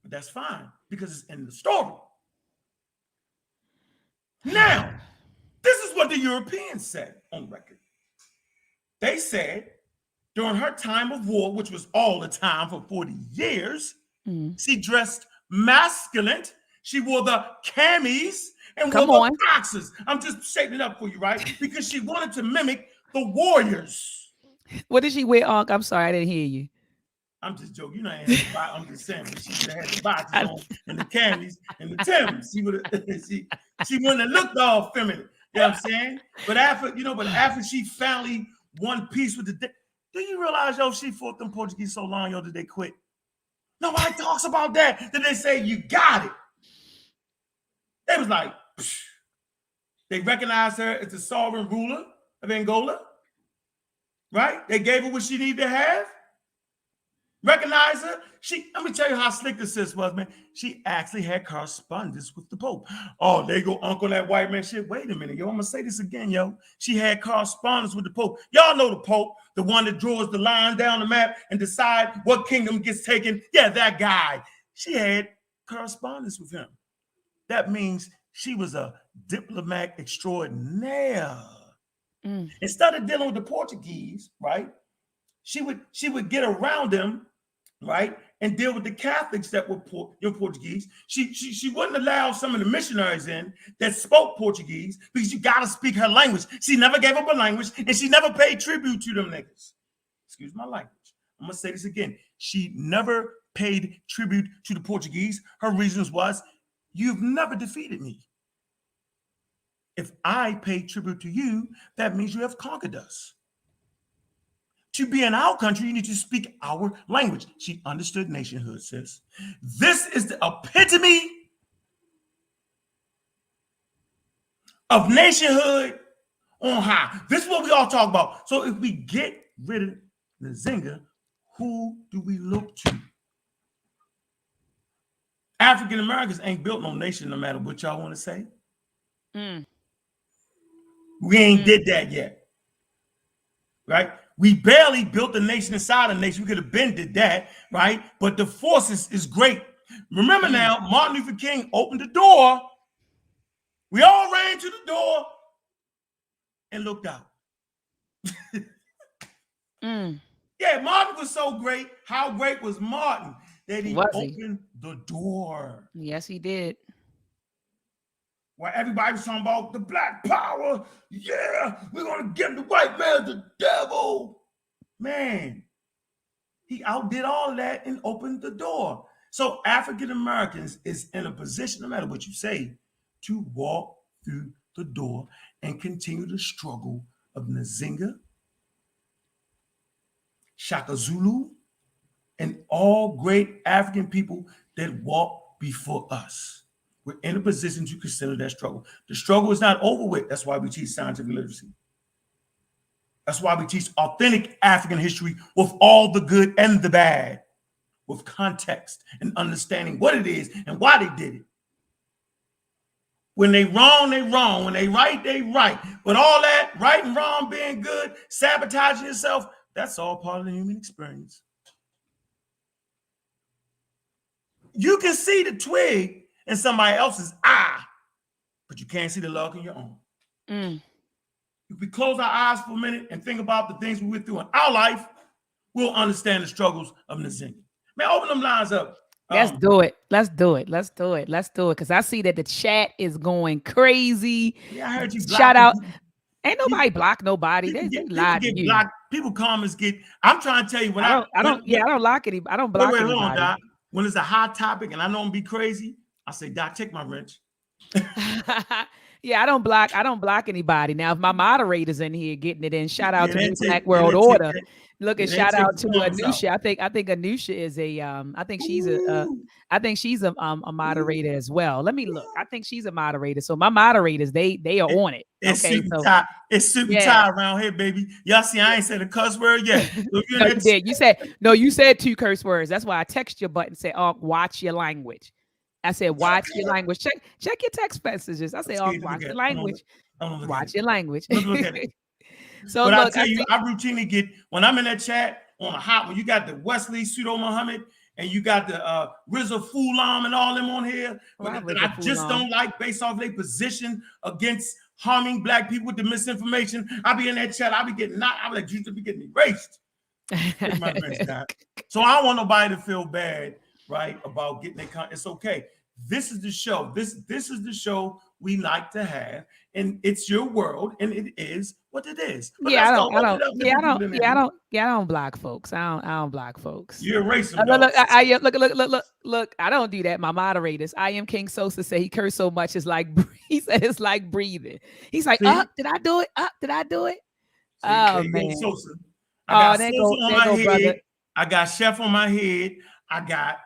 Speaker 2: But that's fine because it's in the story. Now, this is what the Europeans said on record. They said during her time of war, which was all the time for 40 years, she dressed masculine. She wore the camis and wore the boxers. I'm just shaping it up for you, right? Because she wanted to mimic the warriors.
Speaker 1: What did she wear, Ankh? I'm sorry, I didn't hear you.
Speaker 2: I'm just joking. You know, I'm just saying, but she had the boxes on and the camis and the Timbs. She would have, she wouldn't have looked all feminine. You know what I'm saying? But after she finally won peace with the, do you realize, yo, she fought them Portuguese so long, yo, did they quit? Nobody talks about that. Did they say you got it? They was like, psh. They recognized her as the sovereign ruler of Angola, right? They gave her what she needed to have. Recognize her. Let me tell you how slick this sis was, man. She actually had correspondence with the Pope. Oh, they go uncle that white man shit. Wait a minute, yo. I'm gonna say this again, yo. She had correspondence with the Pope. Y'all know the Pope, the one that draws the line down the map and decide what kingdom gets taken. Yeah, that guy. She had correspondence with him. That means she was a diplomat extraordinaire. Instead of dealing with the Portuguese, right? She would get around them, right, and deal with the Catholics that were Portuguese. She wouldn't allow some of the missionaries in that spoke Portuguese because you gotta speak her language. She never gave up her language, and she never paid tribute to them niggas. Excuse my language. I'm gonna say this again. She never paid tribute to the Portuguese. Her reasons was, you've never defeated me. If I pay tribute to you, that means you have conquered us. To be in our country, you need to speak our language. She understood nationhood, sis. This is the epitome of nationhood on high. This is what we all talk about. So if we get rid of the Nzinga, who do we look to? African Americans ain't built no nation, no matter what y'all want to say. We ain't did that yet, right? We barely built a nation inside a nation. We could have been did that, right? But the force is great. Remember now, Martin Luther King opened the door. We all ran to the door and looked out. Yeah, Martin was so great. How great was Martin that he opened the door?
Speaker 1: Yes, he did.
Speaker 2: Where everybody was talking about the black power. Yeah, we're going to give the white man the devil. Man, he outdid all of that and opened the door. So African Americans is in a position, no matter what you say, to walk through the door and continue the struggle of Nzinga, Shaka Zulu, and all great African people that walk before us. We're in a position to consider that struggle. The struggle is not over with. That's why we teach scientific literacy. That's why we teach authentic African history with all the good and the bad, with context and understanding what it is and why they did it. When they wrong, they wrong. When they right, they right. But all that right and wrong, being good, sabotaging yourself, that's all part of the human experience. You can see the twig in somebody else's eye, but you can't see the log in your own. If we close our eyes for a minute and think about the things we went through in our life, we'll understand the struggles of Nzinga. Man, open them lines up.
Speaker 1: Let's do it. Let's do it. Let's do it. Let's do it. Because I see that the chat is going crazy.
Speaker 2: Yeah, I heard you.
Speaker 1: Shout out. Ain't nobody block nobody. They lie to you.
Speaker 2: People comments get. I'm trying to tell you when I
Speaker 1: don't lock anybody. I don't block anybody.
Speaker 2: Hold on, Doc. When it's a hot topic and I know I'm be crazy, I say, Doc, take my wrench.
Speaker 1: Yeah, I don't block anybody. Now, if my moderator's in here getting it in, shout out to Black World Order. Look, and shout out to Anusha. I think Anusha is a I think she's a moderator as well. Let me look. I think she's a moderator. So my moderators, they are on it.
Speaker 2: It's super tight around here, baby. Y'all see, I ain't said a cuss word yet. So
Speaker 1: no, you did. You said 2 curse words. That's why I text your button and said, "Oh, watch your language." I said, watch your language. Check your text messages. I said, watch your language. Watch your language.
Speaker 2: Look at it. So but look, I routinely get, when I'm in that chat on a hot, when you got the Wesley, Pseudo Muhammad, and you got the Rizzo Fulam and all them on here, but that I just don't like based off their position against harming black people with the misinformation. I be in that chat, I be getting knocked, I be like, you should be getting erased. So I don't want nobody to feel bad, right, about getting their content. It's okay. This is the show. This is the show we like to have, and it's your world, and it is what it is. But
Speaker 1: I don't block folks. I don't block folks.
Speaker 2: You erase them.
Speaker 1: Look. I don't do that. My moderators. I am King Sosa say he cursed so much. It's like he said it's like breathing. He's like, did I do it? Did I do it?
Speaker 2: See, oh man. Sosa. I got Sosa on my head. Brother. I got Chef on my head. I got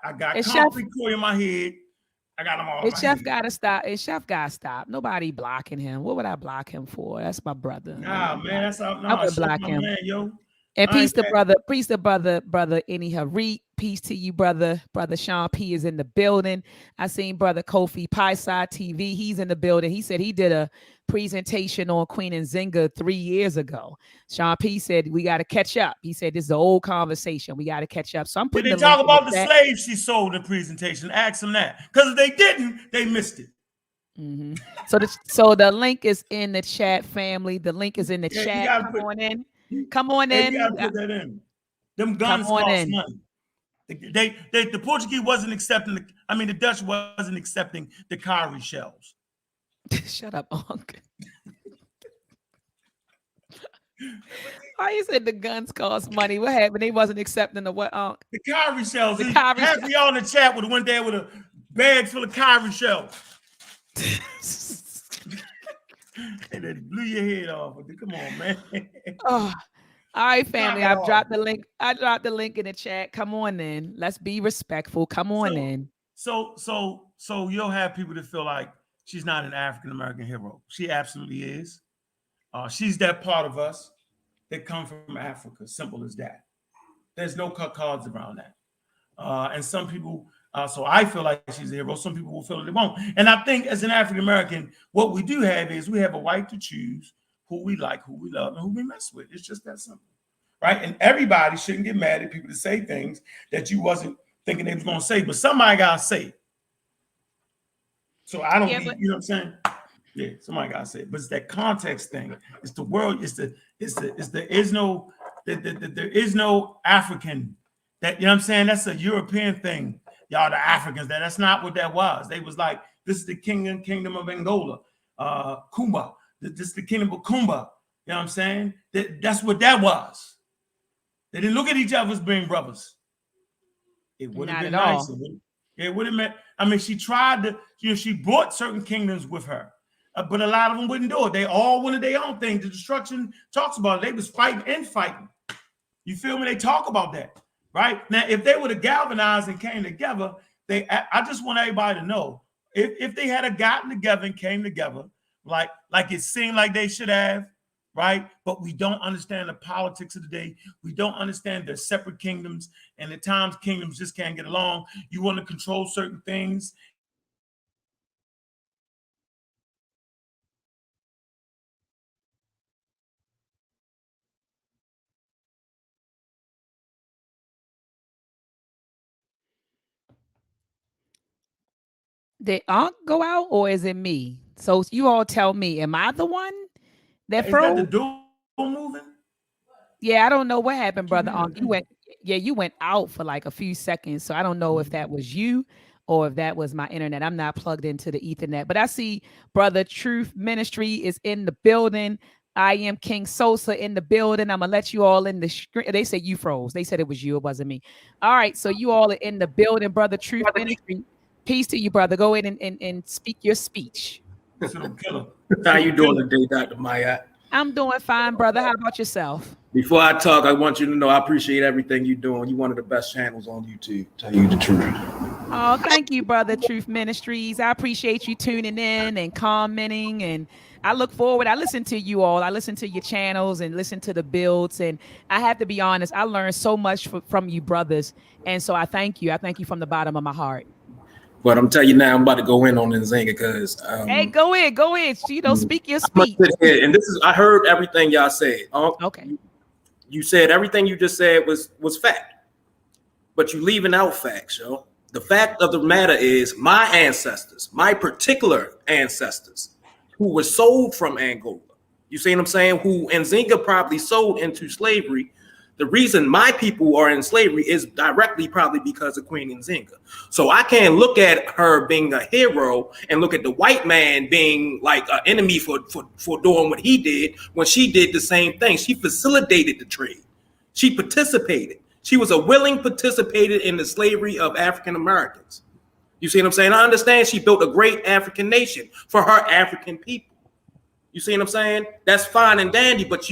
Speaker 2: Concrete Corey on my head. I got them all.
Speaker 1: His chef gotta stop. His chef gotta stop. Nobody blocking him. What would I block him for? That's my brother.
Speaker 2: Nah, man, that's out.
Speaker 1: I would block him.
Speaker 2: Man, yo.
Speaker 1: And peace to brother Any Harit. Peace to you, brother. Brother Sean P is in the building. I seen brother Kofi Pieside TV. He's in the building. He said he did a presentation on Queen Nzinga 3 years ago. Sean P said we got to catch up. He said this is an old conversation. We got to catch up. So I'm putting.
Speaker 2: Did they talk about the slaves she sold in the presentation? Ask them that, because if they didn't, they missed it.
Speaker 1: Mm-hmm. So the link is in the chat, family. The link is in the chat. Come on in. Come on in.
Speaker 2: You gotta put that in. Them guns cost money. The Portuguese wasn't accepting the Dutch wasn't accepting the cowrie shells.
Speaker 1: Shut up, Ankh. Why you said the guns cost money? What happened? They wasn't accepting the what, Ankh?
Speaker 2: The cowrie shells. Half of y'all in the chat would have went there with a bag full of cowrie shells. And then blew your head off. Come on, man.
Speaker 1: Oh. All right, family. I've dropped the link. I dropped the link in the chat. Come on in. Let's be respectful. Come on in.
Speaker 2: So you'll have people that feel like she's not an African American hero. She absolutely is. She's that part of us that come from Africa. Simple as that. There's no cut cards around that. And some people, so I feel like she's a hero. Some people will feel they won't. And I think as an African American, what we do have is we have a right to choose who we like, who we love, and who we mess with. It's just that simple, right? And everybody shouldn't get mad at people to say things that you wasn't thinking they was going to say, but somebody got to say it. So I don't, you know what I'm saying? Yeah, somebody got to say it. But it's that context thing. It's the world. There is no African. That, you know what I'm saying? That's a European thing. Y'all, the Africans. That's not what that was. They was like, this is the kingdom of Angola, Kumba. This is the kingdom of Kumba. You know what I'm saying? That's what that was. They didn't look at each other as being brothers. It would have been nice. It would have meant, she tried to, she brought certain kingdoms with her, but a lot of them wouldn't do it. They all wanted their own thing. The destruction talks about it. They was fighting and fighting. You feel me? They talk about that, right? Now, if they would have galvanized and came together, I just want everybody to know, if they had gotten together and came together, like it seemed like they should have, right? But we don't understand the politics of the day. We don't understand their separate kingdoms, and at times kingdoms just can't get along. You want to control certain things.
Speaker 1: Did Ankh go out, or is it me? So you all tell me. Am I the one that froze?
Speaker 2: Is that the door moving?
Speaker 1: Yeah, I don't know what happened, brother Ankh. You went out for like a few seconds. So I don't know if that was you or if that was my internet. I'm not plugged into the Ethernet, but I see Brother Truth Ministry is in the building. I am King Sosa in the building. I'm gonna let you all in the screen. They said you froze. They said it was you. It wasn't me. All right, so you all are in the building, Brother Truth Ministry. Peace to you, brother. Go ahead and speak your speech.
Speaker 3: How you doing today, Dr. Mayat?
Speaker 1: I'm doing fine, brother. How about yourself?
Speaker 3: Before I talk, I want you to know I appreciate everything you're doing. You're one of the best channels on YouTube, tell you the truth.
Speaker 1: Oh, thank you, Brother Truth Ministries. I appreciate you tuning in and commenting, and I look forward. I listen to you all. I listen to your channels and listen to the builds, and I have to be honest, I learned so much from you brothers, and so I thank you. I thank you from the bottom of my heart.
Speaker 3: But I'm telling you now, I'm about to go in on Nzinga because
Speaker 1: hey, go in. You know, speak your speech.
Speaker 3: And I heard everything y'all said.
Speaker 1: Okay.
Speaker 3: You said everything you just said was fact. but you're leaving out facts, yo. The fact of the matter is my ancestors, my particular ancestors, who were sold from Angola, you see what I'm saying, who Nzinga probably sold into slavery. The reason my people are in slavery is directly probably because of Queen Nzinga. So I can't look at her being a hero and look at the white man being like an enemy for doing what he did when she did the same thing. She facilitated the trade. She participated. She was a willing participator in the slavery of African Americans. You see what I'm saying? I understand she built a great African nation for her African people. You see what I'm saying? That's fine and dandy, but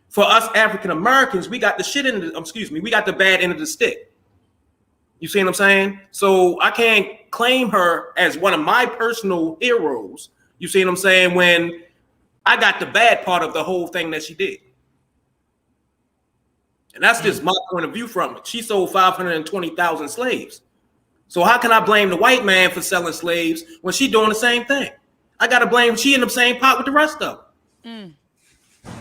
Speaker 3: for us African Americans, we got the shit in the, we got the bad end of the stick. You see what I'm saying? So I can't claim her as one of my personal heroes. You see what I'm saying? When I got the bad part of the whole thing that she did. And that's just my point of view from it. She sold 520,000 slaves. So how can I blame the white man for selling slaves when she doing the same thing? I got to blame she in the same pot with the rest of them.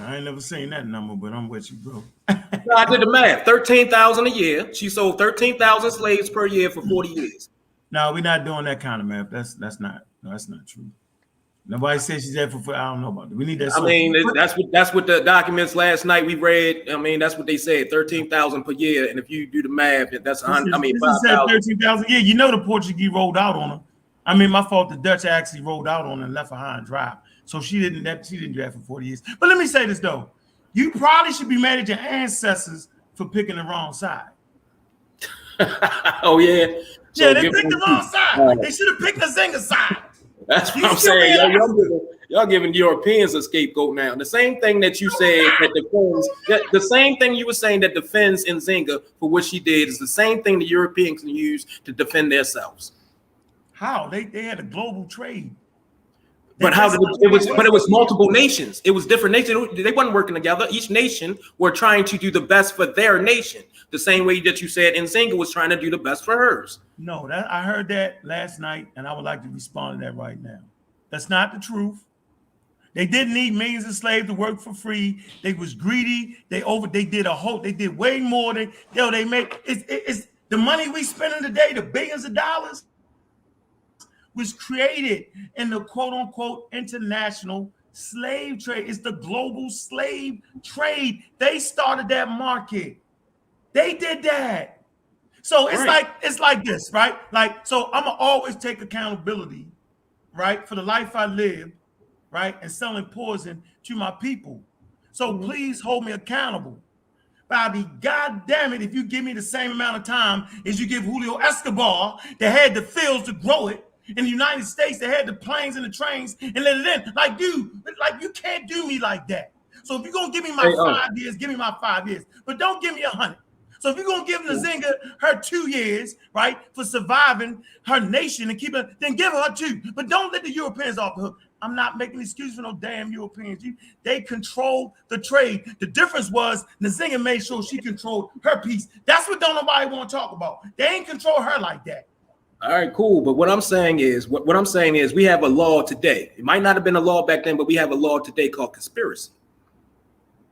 Speaker 2: I ain't never seen that number, but I'm with you, bro.
Speaker 3: I did the math. 13,000 a year. She sold 13,000 slaves per year for 40 years.
Speaker 2: No, we're not doing that kind of math. That's not true. Nobody says she's there for. I don't know about that. We need that.
Speaker 3: I mean, that's what the documents last night we read. I mean, that's what they said: 13,000 per year. And if you do the math, that's 100. I mean, 5,000.
Speaker 2: 13,000. Yeah, you know the Portuguese rolled out on her. I mean, my fault. The Dutch actually rolled out on her and left her high and dry. So she didn't do that for 40 years. But let me say this though: you probably should be mad at your ancestors for picking the wrong side.
Speaker 3: Oh yeah.
Speaker 2: Yeah, they picked the wrong side. They should have picked the Nzinga side.
Speaker 3: That's what I'm saying. Y'all giving Europeans a scapegoat now. The same thing that you said that defends, the same thing you were saying that defends Nzinga for what she did is the same thing the Europeans can use to defend themselves.
Speaker 2: How? They had a global trade.
Speaker 3: But it was multiple nations. It was different nations. They weren't working together. Each nation were trying to do the best for their nation. The same way that you said Nzinga was trying to do the best for hers.
Speaker 2: No, I heard that last night, and I would like to respond to that right now. That's not the truth. They didn't need millions of slaves to work for free. They was greedy. They did way more than they make. It's the money we spending today, the billions of dollars, was created in the quote unquote international slave trade. It's the global slave trade. They started that market. They did that. So it's like this, right? Like, so I'm gonna always take accountability, right, for the life I live, right, and selling poison to my people. So please hold me accountable. But I'll be goddamn it if you give me the same amount of time as you give Julio Escobar that had the fields to grow it. In the United States, they had the planes and the trains and let it in. Like, dude, like you can't do me like that. So if you're gonna give me my 5 years, give me my 5 years. But don't give me 100. So if you're gonna give Nzinga her 2 years, right, for surviving her nation and keep it, then give her 2. But don't let the Europeans off the hook. I'm not making excuses for no damn Europeans. They control the trade. The difference was Nzinga made sure she controlled her piece. That's what don't nobody want to talk about. They ain't control her like that.
Speaker 3: All right, cool. But what I'm saying is, we have a law today. It might not have been a law back then, but we have a law today called conspiracy.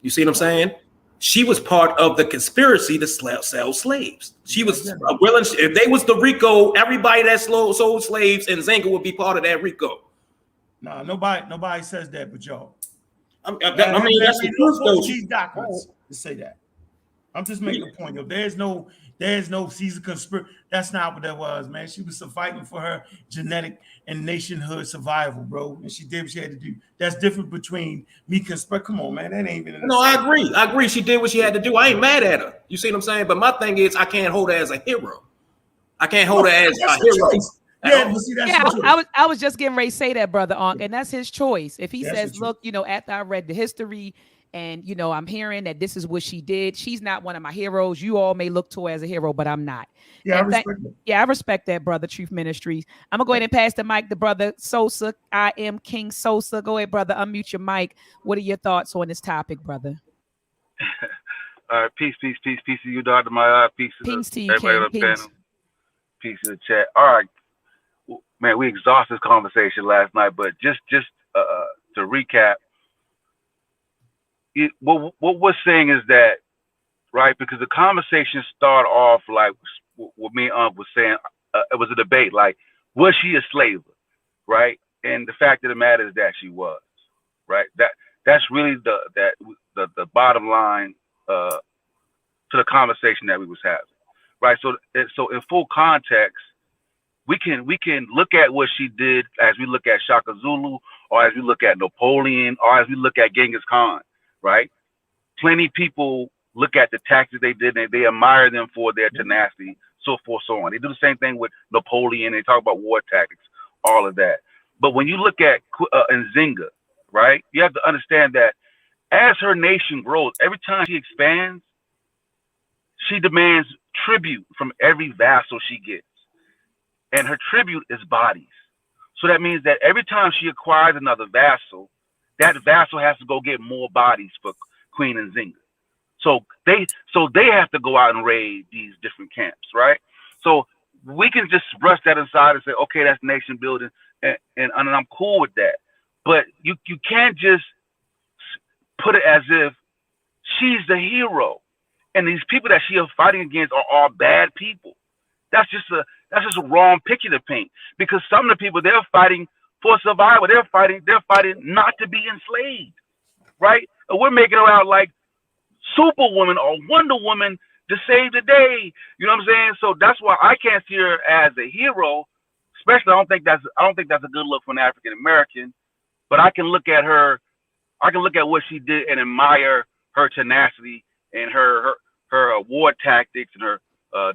Speaker 3: You see what I'm saying? She was part of the conspiracy to sell slaves. She was willing. If they was the RICO, everybody that sold slaves, and Nzinga would be part of that RICO.
Speaker 2: No, nobody says that, but y'all.
Speaker 3: I mean, that's the truth, though.
Speaker 2: These documents to say that. I'm just making a point. There's no Caesar conspiracy. That's not what that was, man. She was fighting for her genetic and nationhood survival, bro. And she did what she had to do. That's different between me conspiracy. Come on, man. That ain't even.
Speaker 3: No, I agree. She did what she had to do. I ain't mad at her. You see what I'm saying? But my thing is, I can't hold her as a hero. I can't hold her as a hero.
Speaker 2: Yeah, but see,
Speaker 1: I was just getting ready to say that, brother Ankh, and that's his choice. If he says, look, after I read the history and, I'm hearing that this is what she did, she's not one of my heroes. You all may look to her as a hero, but I'm not.
Speaker 2: Yeah, I respect that.
Speaker 1: Yeah, I respect that, brother Truth Ministries. I'm going to go ahead and pass the mic to brother Sosa. I am King Sosa. Go ahead, brother. Unmute your mic. What are your thoughts on this topic, brother?
Speaker 4: All right, peace to you, Dr. Maya. Peace
Speaker 1: to you,
Speaker 4: everybody on
Speaker 1: the
Speaker 4: panel. Peace to the chat. All right. Man, we exhausted this conversation last night, but just to recap, what we're saying is that, right, because the conversation started off like what me and Unc was saying. It was a debate. Like, was she a slave? Right? And the fact of the matter is that she was. Right? That's really the bottom line to the conversation that we was having. Right? So in full context, we can look at what she did as we look at Shaka Zulu, or as we look at Napoleon, or as we look at Genghis Khan. Right? Plenty people look at the tactics they did and they admire them for their tenacity, so forth, so on. They do the same thing with Napoleon. They talk about war tactics, all of that. But when you look at Nzinga, right, you have to understand that as her nation grows, every time she expands, she demands tribute from every vassal she gets. And her tribute is bodies. So that means that every time she acquires another vassal, that vassal has to go get more bodies for Queen Nzinga. So they have to go out and raid these different camps, right? So we can just brush that aside and say, okay, that's nation building, and I'm cool with that. But you can't just put it as if she's the hero, and these people that she is fighting against are all bad people. That's just a wrong picture to paint, because some of the people they're fighting for survival, they're fighting not to be enslaved, right? And we're making her out like Superwoman or Wonder Woman to save the day. You know what I'm saying? So that's why I can't see her as a hero. Especially, I don't think that's a good look for an African American. But I can look at her. I can look at what she did and admire her tenacity and her war tactics and her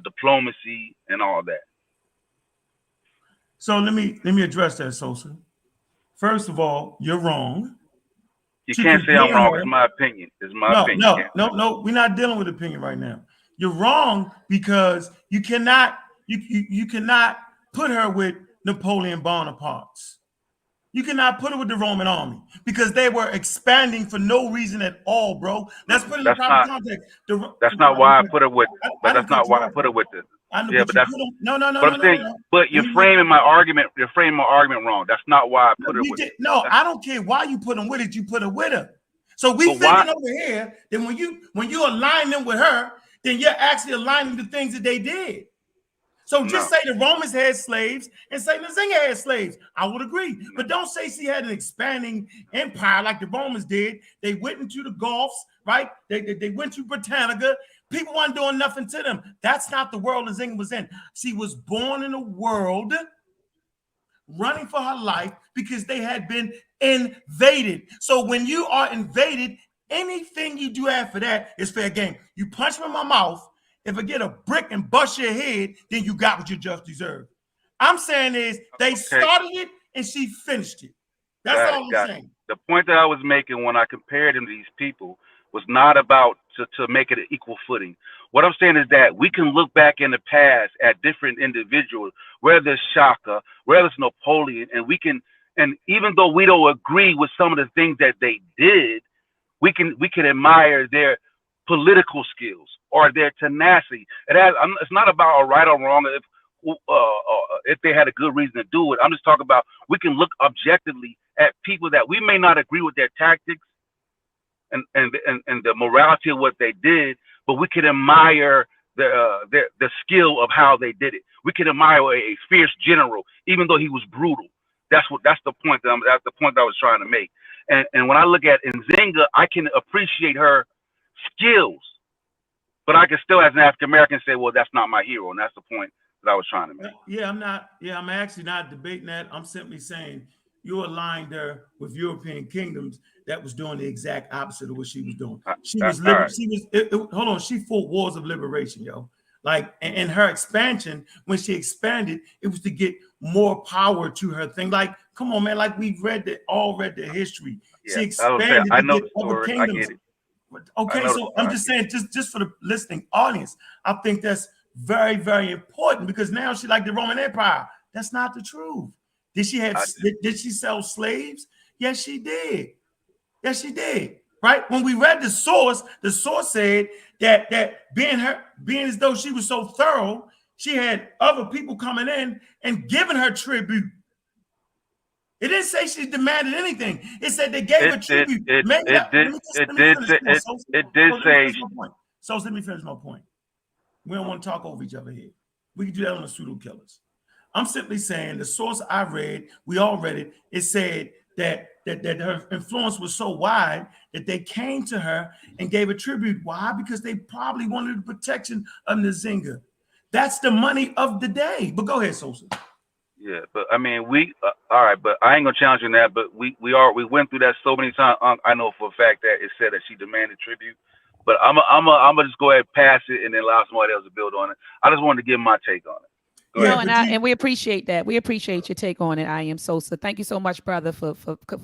Speaker 4: diplomacy and all that.
Speaker 2: So let me address that, Sosa. First of all, you're wrong.
Speaker 4: You can't say I'm wrong. It's my opinion. It's my opinion.
Speaker 2: No. We're not dealing with opinion right now. You're wrong because you cannot put her with Napoleon Bonaparte. You cannot put her with the Roman army because they were expanding for no reason at all, bro. Let's put it in the proper context.
Speaker 4: That's not why I put her with. But that's not why I put her with this. Yeah, but that's
Speaker 2: no.
Speaker 4: But I'm saying, but you're framing my argument. You're framing my argument wrong. That's not why I put her with.
Speaker 2: No, I don't care why you put them with it. You put her with her. So we thinking over here that when you align them with her, then you're actually aligning the things that they did. So just say the Romans had slaves and say Nzinga had slaves. I would agree. But don't say she had an expanding empire like the Romans did. They went into the Gulfs, right? They went to Britannica. People weren't doing nothing to them. That's not the world Nzinga was in. She was born in a world running for her life because they had been invaded. So when you are invaded, anything you do after that is fair game. You punch me in my mouth. If I get a brick and bust your head, then you got what you just deserve. I'm saying is they started it and she finished it. That's all I'm saying.
Speaker 4: The point that I was making when I compared them to these people was not about to make it an equal footing. What I'm saying is that we can look back in the past at different individuals, whether it's Shaka, whether it's Napoleon, and even though we don't agree with some of the things that they did, we can admire their political skills or their tenacity. It's not about a right or wrong if they had a good reason to do it. I'm just talking about we can look objectively at people that we may not agree with their tactics and the morality of what they did, but we can admire the skill of how they did it. We can admire a fierce general, even though he was brutal. That's the point that I was trying to make. And when I look at Nzinga, I can appreciate her skills, but I can still, as an African American, say, well, that's not my hero, and that's the point that I was trying to make.
Speaker 2: I'm actually not debating that. I'm simply saying you aligned her with European kingdoms that was doing the exact opposite of what she was doing. She fought wars of liberation, yo. Like, and her expansion, when she expanded, it was to get more power to her thing. Like, come on, man, like we've read the history.
Speaker 4: Yeah,
Speaker 2: she expanded
Speaker 4: I know
Speaker 2: to get
Speaker 4: the
Speaker 2: other
Speaker 4: story.
Speaker 2: kingdoms.
Speaker 4: I get it.
Speaker 2: Okay, so I'm just saying, just for the listening audience, I think that's very, very important because now she like the Roman Empire. That's not the truth. Did she sell slaves? Yes, she did. Yes, she did. Right? When we read the source said that being as though she was so thorough, she had other people coming in and giving her tribute. It didn't say she demanded anything. It said they gave her tribute.
Speaker 4: It did say.
Speaker 2: So let me finish my point. We don't want to talk over each other here. We can do that on the Pseudo Killas. I'm simply saying the source I read, we all read it, it said that her influence was so wide that they came to her and gave a tribute. Why? Because they probably wanted the protection of Nzinga. That's the money of the day. But go ahead, Sosa.
Speaker 4: Yeah, but I mean, all right, but I ain't gonna challenge you on that. But we went through that so many times. I know for a fact that it said that she demanded tribute. But I'm gonna just go ahead and pass it and then allow somebody else to build on it. I just wanted to give my take on it.
Speaker 1: No, and we appreciate that. We appreciate your take on it. I am Sosa. Thank you so much, brother, for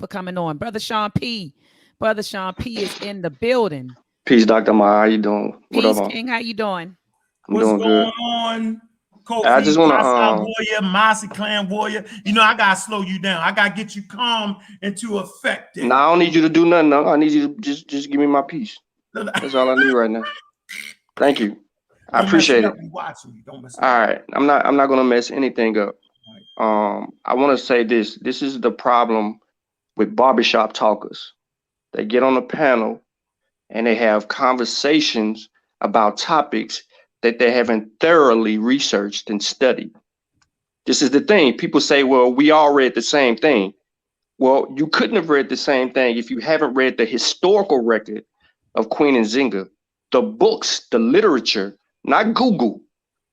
Speaker 1: coming on. Brother Sean P. Brother Sean P is in the building.
Speaker 5: Peace, Dr. Ma. How you doing?
Speaker 1: Peace, King. How you doing?
Speaker 2: What's going on? Kofi,
Speaker 5: I just want to
Speaker 2: warrior, Mossy Clan warrior. You know, I gotta slow you down. I gotta get you calm and to effect it.
Speaker 5: No, I don't need you to do nothing. No. I need you to just give me my peace. That's all I need right now. Thank you. I appreciate it.
Speaker 2: Don't mess
Speaker 5: all right, I'm not gonna mess anything up.
Speaker 2: Right.
Speaker 5: I want to say this. This is the problem with barbershop talkers. They get on a panel and they have conversations about topics that they haven't thoroughly researched and studied. This is the thing. People say, well, we all read the same thing. Well, you couldn't have read the same thing if you haven't read the historical record of Queen Nzinga, the books, the literature, not Google,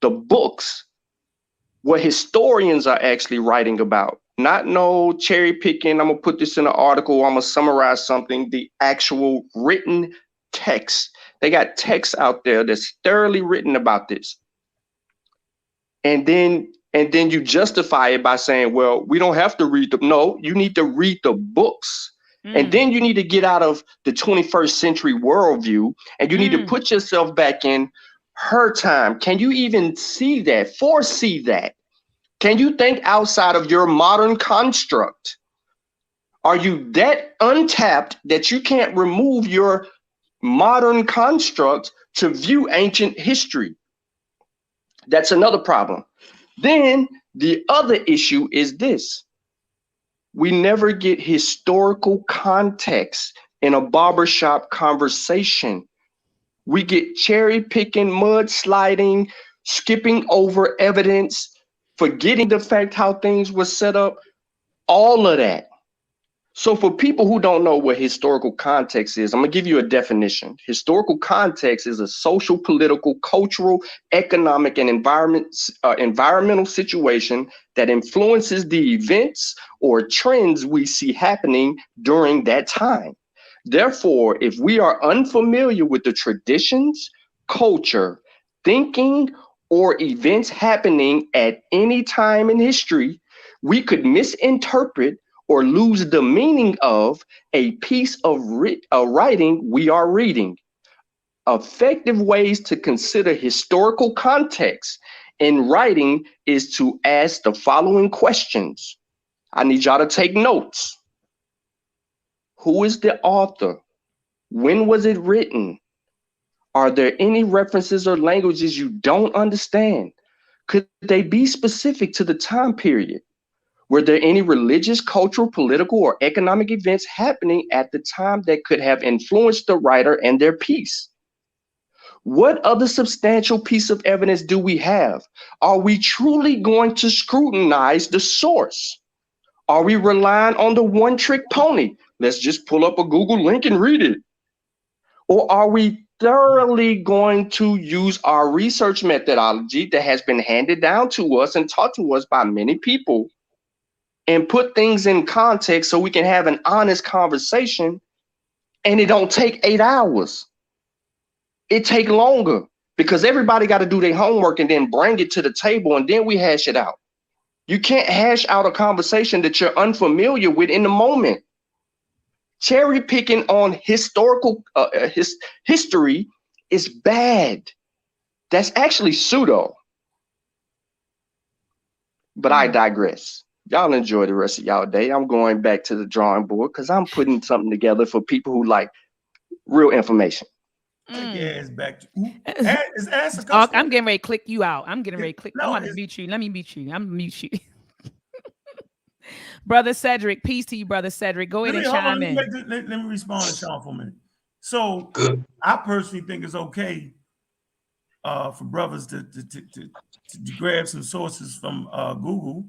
Speaker 5: the books, what historians are actually writing about. Not no cherry picking, I'm gonna put this in an article, I'm gonna summarize something, the actual written text. They got text out there that's thoroughly written about this. And then you justify it by saying, well, we don't have to read them. No, you need to read the books. And then you need to get out of the 21st century worldview and you need to put yourself back in her time. Can you even see that, foresee that? Can you think outside of your modern construct? Are you that untapped that you can't remove your modern construct to view ancient history? That's another problem. Then the other issue is this. We never get historical context in a barbershop conversation. We get cherry picking, mudsliding, skipping over evidence, forgetting the fact how things were set up, all of that. So for people who don't know what historical context is, I'm gonna give you a definition. Historical context is a social, political, cultural, economic, and environmental situation that influences the events or trends we see happening during that time. Therefore, if we are unfamiliar with the traditions, culture, thinking, or events happening at any time in history, we could misinterpret or lose the meaning of a piece of writing we are reading. Effective ways to consider historical context in writing is to ask the following questions. I need y'all to take notes. Who is the author? When was it written? Are there any references or languages you don't understand? Could they be specific to the time period? Were there any religious, cultural, political, or economic events happening at the time that could have influenced the writer and their piece? What other substantial piece of evidence do we have? Are we truly going to scrutinize the source? Are we relying on the one-trick pony? Let's just pull up a Google link and read it. Or are we thoroughly going to use our research methodology that has been handed down to us and taught to us by many people and put things in context so we can have an honest conversation and it don't take 8 hours. It take longer because everybody got to do their homework and then bring it to the table and then we hash it out. You can't hash out a conversation that you're unfamiliar with in the moment. Cherry picking on historical history is bad. That's actually pseudo. But I digress. Y'all enjoy the rest of y'all day. I'm going back to the drawing board because I'm putting something together for people who like real information.
Speaker 2: Yeah, back to
Speaker 1: I'm getting ready to click you out. I'm getting ready to click. I'm going to mute you. Let me mute you. I'm going to mute you. Brother Cedric, peace to you, Brother Cedric. Go ahead and chime in.
Speaker 2: Let me respond to Sean for a minute. So I personally think it's okay for brothers to grab some sources from Google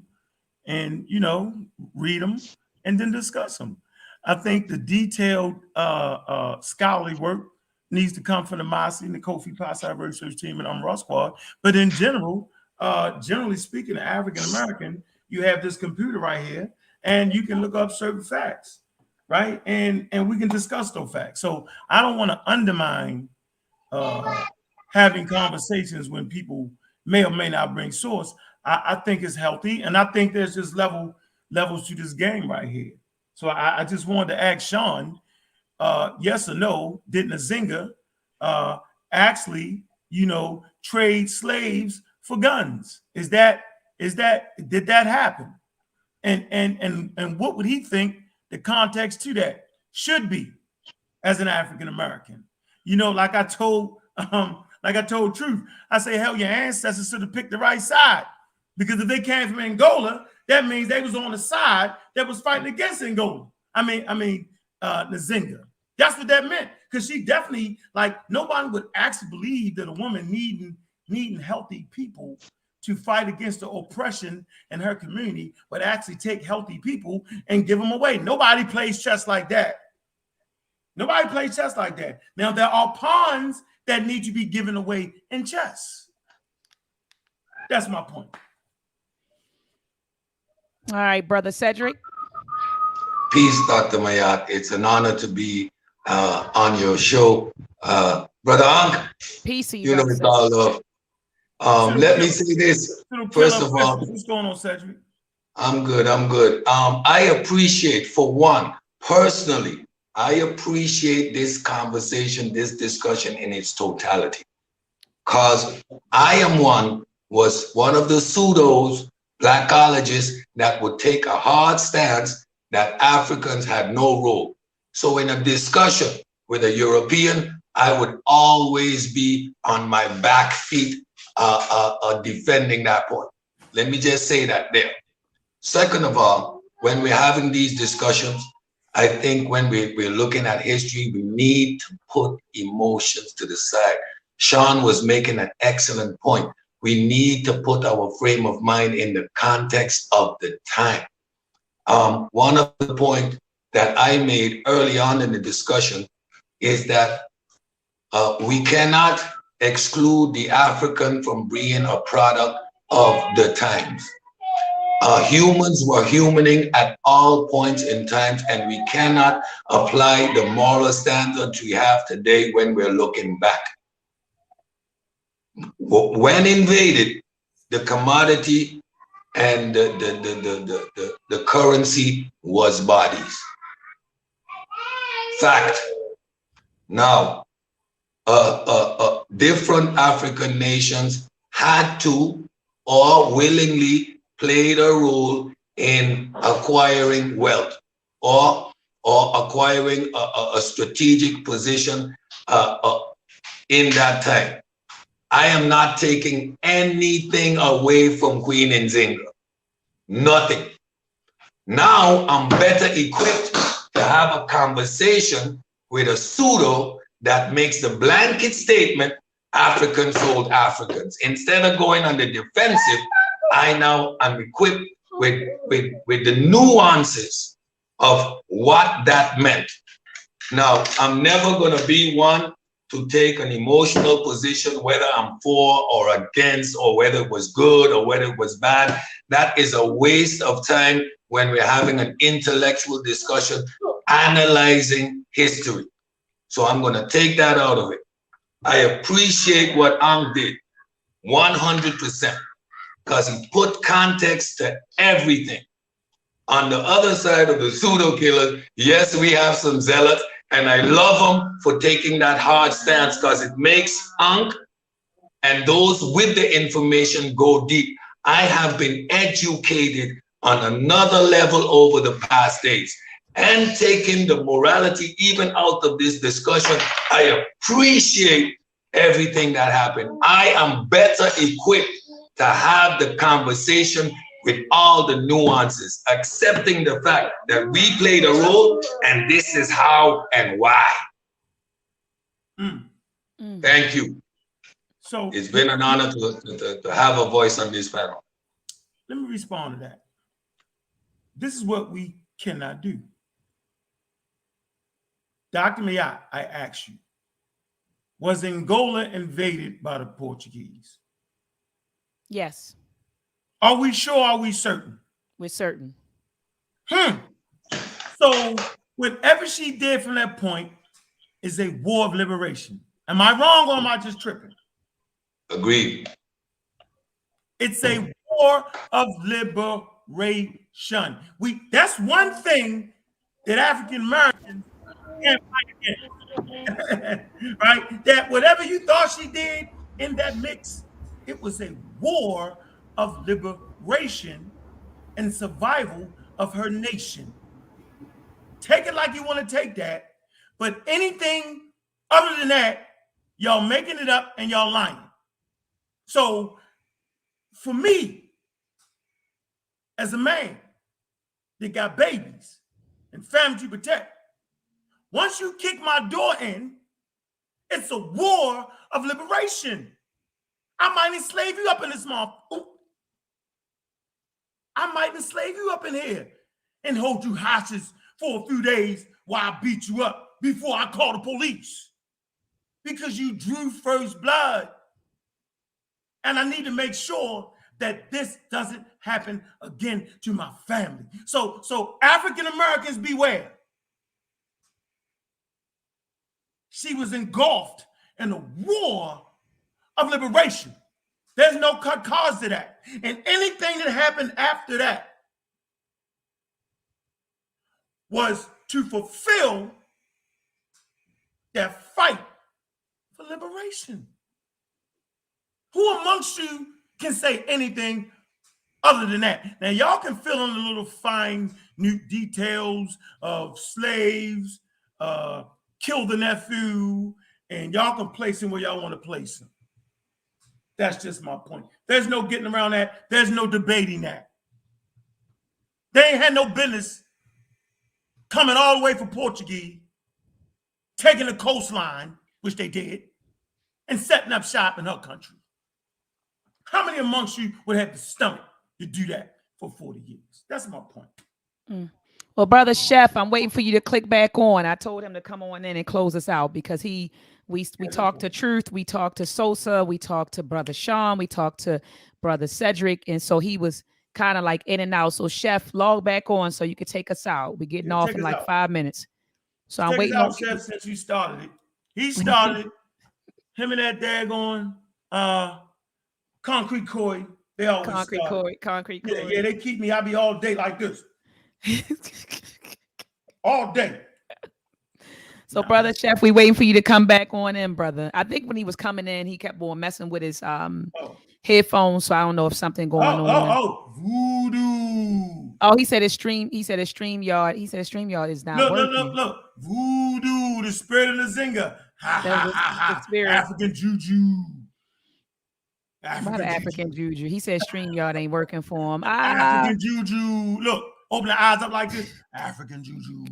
Speaker 2: and, you know, read them and then discuss them. I think the detailed scholarly work needs to come from the Mossy and the Kofi Pasi research team and Raw Squad. But in general, generally speaking, African American, you have this computer right here, and you can look up certain facts, right? And we can discuss those facts. So I don't want to undermine having conversations when people may or may not bring source. I think it's healthy, and I think there's just levels to this game right here. So I just wanted to ask Sean, yes or no, did Nzinga actually, you know, trade slaves for guns? Did that happen? And what would he think the context to that should be as an African American? You know, like I told Truth, I say, hell, your ancestors should have picked the right side, because if they came from Angola, that means they was on the side that was fighting against Angola. I mean, Nzinga. That's what that meant, because she definitely, like, nobody would actually believe that a woman needing healthy people to fight against the oppression in her community would actually take healthy people and give them away. Nobody plays chess like that. Nobody plays chess like that. Now, there are pawns that need to be given away in chess. That's my point.
Speaker 1: All right, Brother Cedric.
Speaker 6: Peace, Dr. Mayat. It's an honor to be on your show. Brother Ankh,
Speaker 1: Peace to you,
Speaker 6: you know it's all love. Let me say this. First of all,
Speaker 2: what's going on, Cedric?
Speaker 6: I'm good. I appreciate, for one, personally, I appreciate this conversation, this discussion in its totality. Because I was one of the pseudos, blackologists, that would take a hard stance that Africans had no role. So in a discussion with a European, I would always be on my back feet defending that point. Let me just say that there. Second of all, when we're having these discussions, I think when we're looking at history, we need to put emotions to the side. Sean was making an excellent point. We need to put our frame of mind in the context of the time. One of the points that I made early on in the discussion is that we cannot exclude the African from being a product of the times. Humans were humaning at all points in time, and we cannot apply the moral standards we have today when we're looking back. When invaded, the commodity and the currency was bodies. Fact. Now, different African nations had to or willingly played a role in acquiring wealth or acquiring a strategic position in that time. I am not taking anything away from Queen Nzinga. Nothing. Now I'm better equipped to have a conversation with a pseudo that makes the blanket statement, Africans sold Africans. Instead of going on the defensive, I now am equipped with the nuances of what that meant. Now, I'm never going to be one to take an emotional position, whether I'm for or against, or whether it was good or whether it was bad. That is a waste of time when we're having an intellectual discussion, analyzing history. So I'm going to take that out of it. I appreciate what Ankh did, 100%. Because he put context to everything. On the other side of the pseudo killers, yes, we have some zealots, and I love them for taking that hard stance, because it makes Ankh and those with the information go deep. I have been educated on another level over the past days, and taking the morality even out of this discussion. I appreciate everything that happened. I am better equipped to have the conversation with all the nuances, accepting the fact that we played a role and this is how and why. Thank you.
Speaker 2: So
Speaker 6: it's been an honor to have a voice on this panel.
Speaker 2: let me respond to that. This is what we cannot do. Dr. Mayat, I ask you, was Angola invaded by the Portuguese?
Speaker 1: Yes,
Speaker 2: Are we sure? Are we certain?
Speaker 1: we're certain.
Speaker 2: So whatever she did from that point is a war of liberation. Am I wrong or am I just tripping?
Speaker 6: Agreed.
Speaker 2: It's a war of liberation. That's one thing that African Americans can't fight against. Right? That whatever you thought she did in that mix, it was a war of liberation and survival of her nation. Take it like you want to take that, but anything other than that, y'all making it up and y'all lying. So for me, as a man that got babies and family to protect, once you kick my door in, it's a war of liberation. I might enslave you up in this motherfucker. I might enslave you up in here and hold you hostage for a few days while I beat you up before I call the police. Because you drew first blood. And I need to make sure that this doesn't happen again to my family. So African Americans, beware. She was engulfed in a war of liberation. There's no cause to that. And anything that happened after that was to fulfill that fight for liberation. Who amongst you can say anything other than that? Now, y'all can fill in the little fine new details of slaves, kill the nephew, and y'all can place him where y'all want to place him. That's just my point. There's no getting around that. There's no debating that. They ain't had no business coming all the way from Portuguese, taking the coastline, which they did, and setting up shop in her country. How many amongst you would have the stomach to do that for 40 years? That's my point.
Speaker 1: Well, Brother Chef, I'm waiting for you to click back on. I told him to come on in and close us out because we talked to Truth, we talked to Sosa, we talked to Brother Sean, we talked to Brother Cedric, and so he was kind of like in and out. So Chef, log back on so you could take us out. We're getting off in like 5 minutes. So I'm waiting on
Speaker 2: Chef since you started it. He started it. Him and that daggone Concrete Coy. They always Concrete Coy. Yeah, they keep me. I be all day like this. All day.
Speaker 1: So, Brother Chef, we waiting for you to come back on in, brother. I think when he was coming in, he kept on messing with his headphones. So I don't know if something going on.
Speaker 2: Voodoo.
Speaker 1: Oh, he said his stream. He said his StreamYard. He said his StreamYard is not working.
Speaker 2: Look. Voodoo, the spirit of Nzinga. African juju.
Speaker 1: African juju. He said StreamYard ain't working for him.
Speaker 2: African juju. Look, open the eyes up like this. African juju.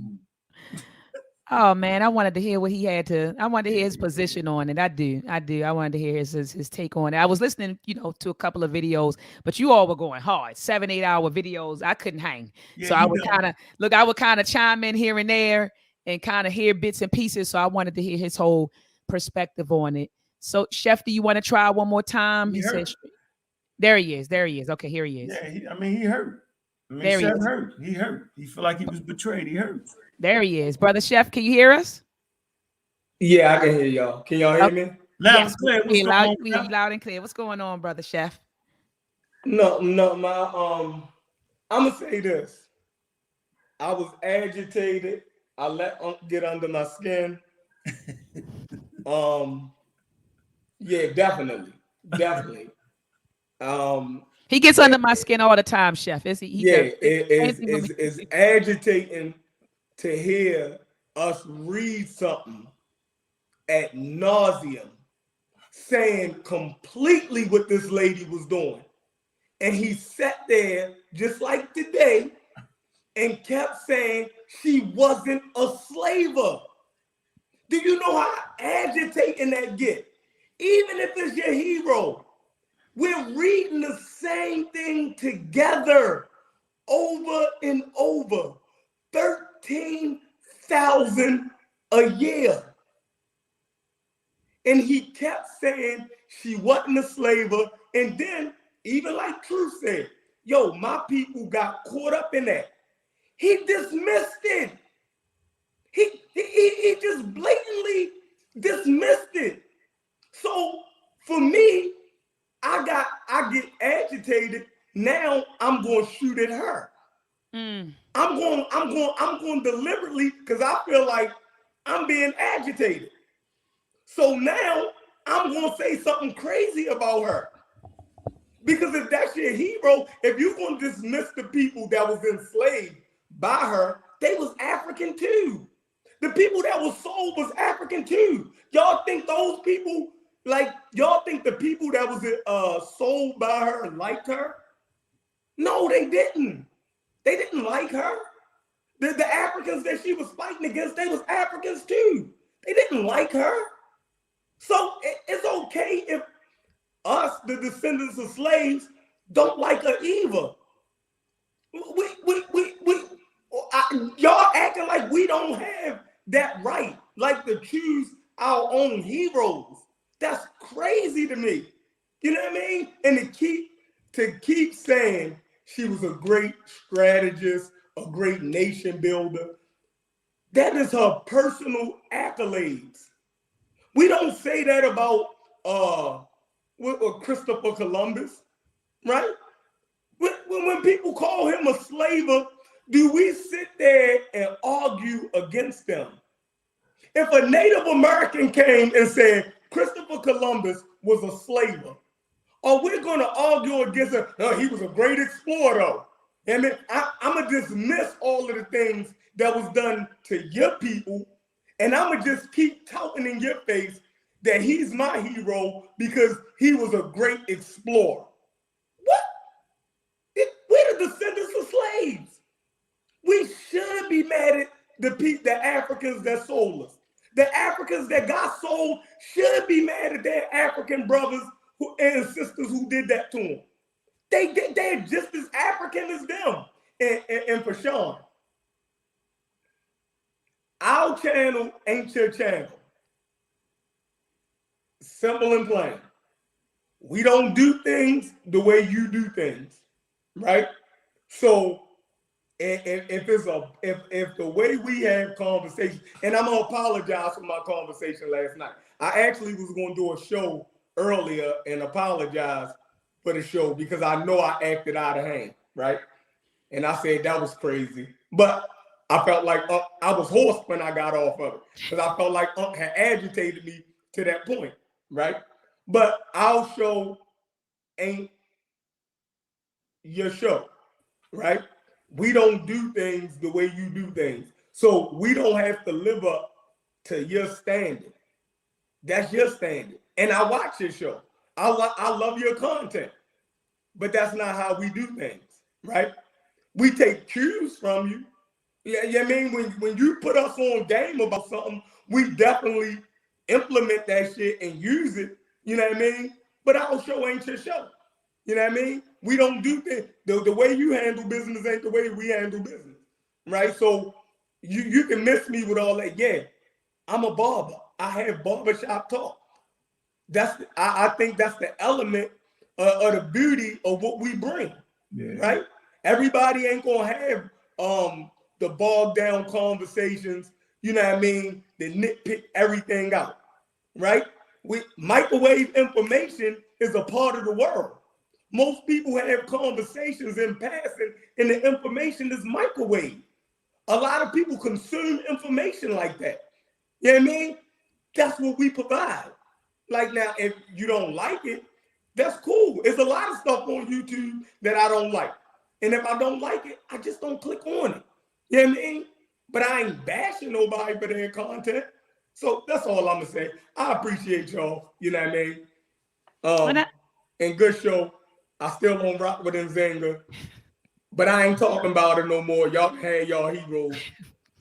Speaker 1: Oh man, I wanted to hear what he had to. I wanted to hear his position on it. I do. I wanted to hear his take on it. I was listening, to a couple of videos, but you all were going hard, 7-8 hour videos. I couldn't hang, so I would kind of chime in here and there and kind of hear bits and pieces. So I wanted to hear his whole perspective on it. So, Chef, do you want to try one more time? He said, "There he is. Okay, here he is."
Speaker 2: Yeah, he hurt. There he is. Hurt. He hurt. He felt like he was betrayed. He hurt.
Speaker 1: There he is. Brother Chef, can you hear us?
Speaker 7: Yeah, I can hear y'all. Can y'all hear me?
Speaker 2: Loud and clear.
Speaker 1: We hear you loud and clear. What's going on, Brother Chef?
Speaker 7: No, I'm gonna say this. I was agitated. I let get under my skin. Yeah, definitely.
Speaker 1: He gets under my skin all the time, Chef.
Speaker 7: It's agitating to hear us read something ad nauseum, saying completely what this lady was doing. And he sat there just like today and kept saying she wasn't a slaver. Do you know how agitating that get? Even if it's your hero, we're reading the same thing together over and over. 13,000 a year. And he kept saying she wasn't a slaver. And then, even like Truth said, yo, my people got caught up in that. He dismissed it. He just blatantly dismissed it. So for me, I get agitated. Now I'm going to shoot at her. I'm going deliberately because I feel like I'm being agitated. So now I'm going to say something crazy about her. Because if that's your hero, if you're going to dismiss the people that was enslaved by her, they was African too. The people that was sold was African too. Y'all think those people, y'all think the people that was sold by her liked her? No, they didn't. They didn't like her. The Africans that she was fighting against, they was Africans too. They didn't like her. So it's okay if us, the descendants of slaves, don't like her either. Y'all acting like we don't have that right, like to choose our own heroes. That's crazy to me. You know what I mean? And to keep saying she was a great strategist, a great nation builder, that is her personal accolades. We don't say that about Christopher Columbus, right? When people call him a slaver, do we sit there and argue against them? If a Native American came and said Christopher Columbus was a slaver, are we going to argue against him? No, he was a great explorer, though. And then I'm going to dismiss all of the things that was done to your people, and I'm going to just keep touting in your face that he's my hero because he was a great explorer. What? We're the descendants of slaves. We should be mad at the Africans that sold us. The Africans that got sold should be mad at their African brothers and sisters who did that to them. They're just as African as them. And for Sean, our channel ain't your channel. Simple and plain. We don't do things the way you do things, right? So if the way we have conversations, and I'm gonna apologize for my conversation last night. I actually was gonna do a show earlier and apologize for the show because I know I acted out of hand, right? And I said that was crazy, but I felt like I was hoarse when I got off of it because I felt like had agitated me to that point, right? But our show ain't your show, right? We don't do things the way you do things. So we don't have to live up to your standard. That's your standard. And I watch your show. I love your content. But that's not how we do things, right? We take cues from you. Yeah, I mean, when you put us on game about something, we definitely implement that shit and use it, you know what I mean? But our show ain't your show. You know what I mean? We don't do things. The way you handle business ain't the way we handle business, right? So you can miss me with all that. Yeah, I'm a barber. I have barbershop talk. I think that's the element of the beauty of what we bring, right? Everybody ain't gonna have the bogged down conversations, you know what I mean, that nitpick everything out, right? Microwave information is a part of the world. Most people have conversations in passing and the information is microwave. A lot of people consume information like that. You know what I mean? That's what we provide. Like now, if you don't like it, that's cool. There's a lot of stuff on YouTube that I don't like. And if I don't like it, I just don't click on it. You know what I mean? But I ain't bashing nobody for their content. So that's all I'm gonna say. I appreciate y'all, you know what I mean? And good show. I still don't rock with Nzinga, but I ain't talking about it no more. Y'all had y'all heroes.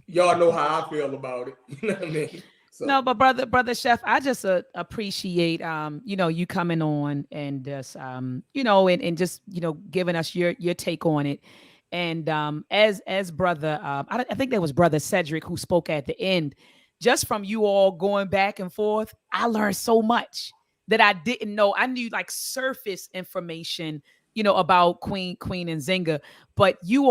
Speaker 7: Y'all know how I feel about it. You know what I mean? So
Speaker 1: No, but brother Chef, I just appreciate you coming on and just and just giving us your take on it. And as brother, I think that was brother Cedric who spoke at the end. Just from you all going back and forth, I learned so much that I didn't know. I knew like surface information, about Queen Nzinga, but you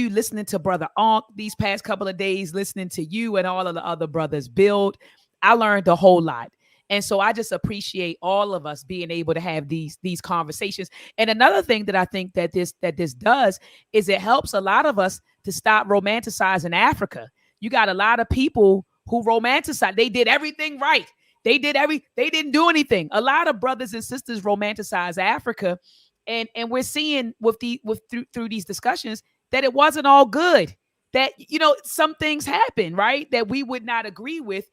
Speaker 1: listening to brother Ankh these past couple of days, listening to you and all of the other brothers build, I learned a whole lot. And so I just appreciate all of us being able to have these conversations. And another thing that I think that this does is it helps a lot of us to stop romanticizing Africa. You got a lot of people who romanticize. They did everything right. They didn't do anything. A lot of brothers and sisters romanticize Africa. And we're seeing through these discussions that it wasn't all good. That some things happen, right, that we would not agree with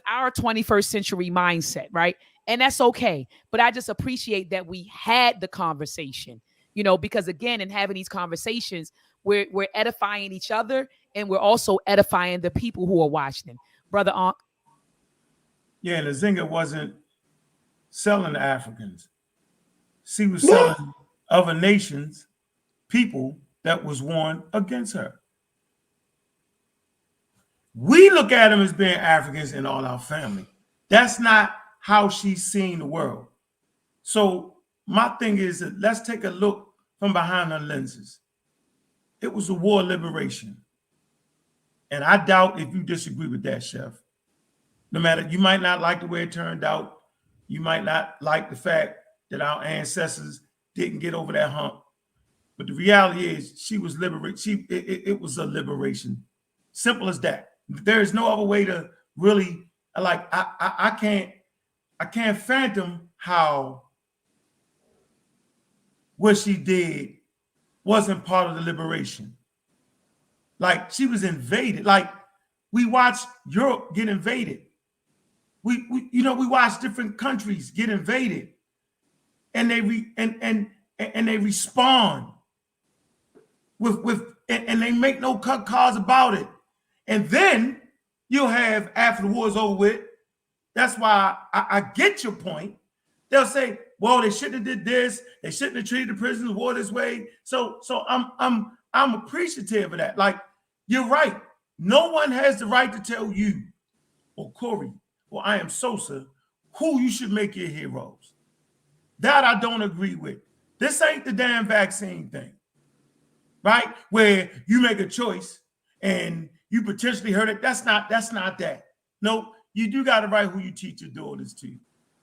Speaker 1: our 21st century mindset, right? And that's okay. But I just appreciate that we had the conversation, because again, in having these conversations, we're edifying each other, and we're also edifying the people who are watching. Brother Ankh.
Speaker 2: Yeah, and Nzinga wasn't selling to Africans. She was selling other nations, people that was warned against her. We look at them as being Africans and all our family. That's not how she's seeing the world. So my thing is that let's take a look from behind her lenses. It was a war of liberation. And I doubt if you disagree with that, Chef. No matter, you might not like the way it turned out. You might not like the fact that our ancestors didn't get over that hump. But the reality is she was liberated. It was a liberation. Simple as that. There is no other way to really, like, I can't fathom how what she did wasn't part of the liberation. Like, she was invaded. Like, we watched Europe get invaded. We watch different countries get invaded, and they they respond and they make no cause about it. And then you'll have, after the war's over with, that's why I get your point. They'll say, well, they shouldn't have did this, they shouldn't have treated the prisoners of war this way. So I'm appreciative of that. Like, you're right. No one has the right to tell you or Corey or I am Sosa who you should make your heroes. That I don't agree with. This ain't the damn vaccine thing, right? Where you make a choice and you potentially hurt it. That's not that. No, you do got to right who you teach your daughters to.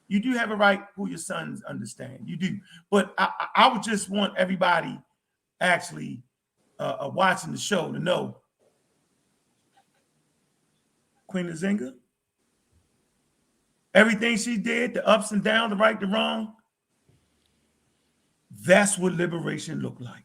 Speaker 2: You do have a right who your sons understand. You do. But I would just want everybody actually watching the show to know Queen Nzinga, everything she did, the ups and downs, the right, the wrong, that's what liberation looked like.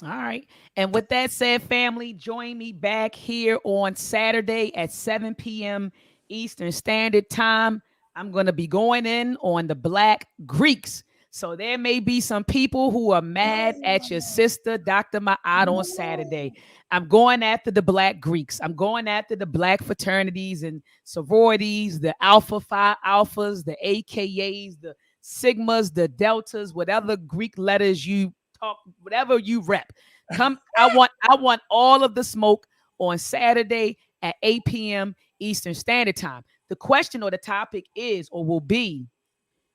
Speaker 1: All right. And with that said, family, join me back here on Saturday at 7 p.m. Eastern Standard Time. I'm going to be going in on the Black Greeks. So there may be some people who are mad at your sister, Dr. Ma'at, on Saturday. I'm going after the Black Greeks. I'm going after the Black fraternities and sororities, the Alpha Phi Alphas, the AKAs, the Sigmas, the Deltas, whatever Greek letters you talk, whatever you rep. Come, I want all of the smoke on Saturday at 8 p.m. Eastern Standard Time. The question or the topic is or will be,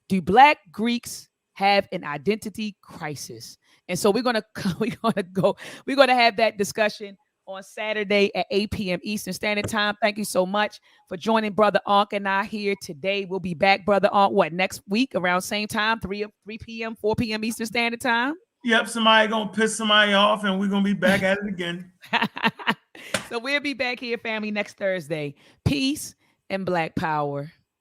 Speaker 1: do Black Greeks have an identity crisis? And so we're gonna have that discussion on Saturday at 8 p.m. Eastern Standard Time. Thank you so much for joining Brother Ankh and I here today. We'll be back, Brother Ankh, next week around same time, 3 p.m., 4 p.m. Eastern Standard Time.
Speaker 2: Yep, somebody gonna piss somebody off, and we're gonna be back at it again.
Speaker 1: So we'll be back here, family, next Thursday. Peace and Black power.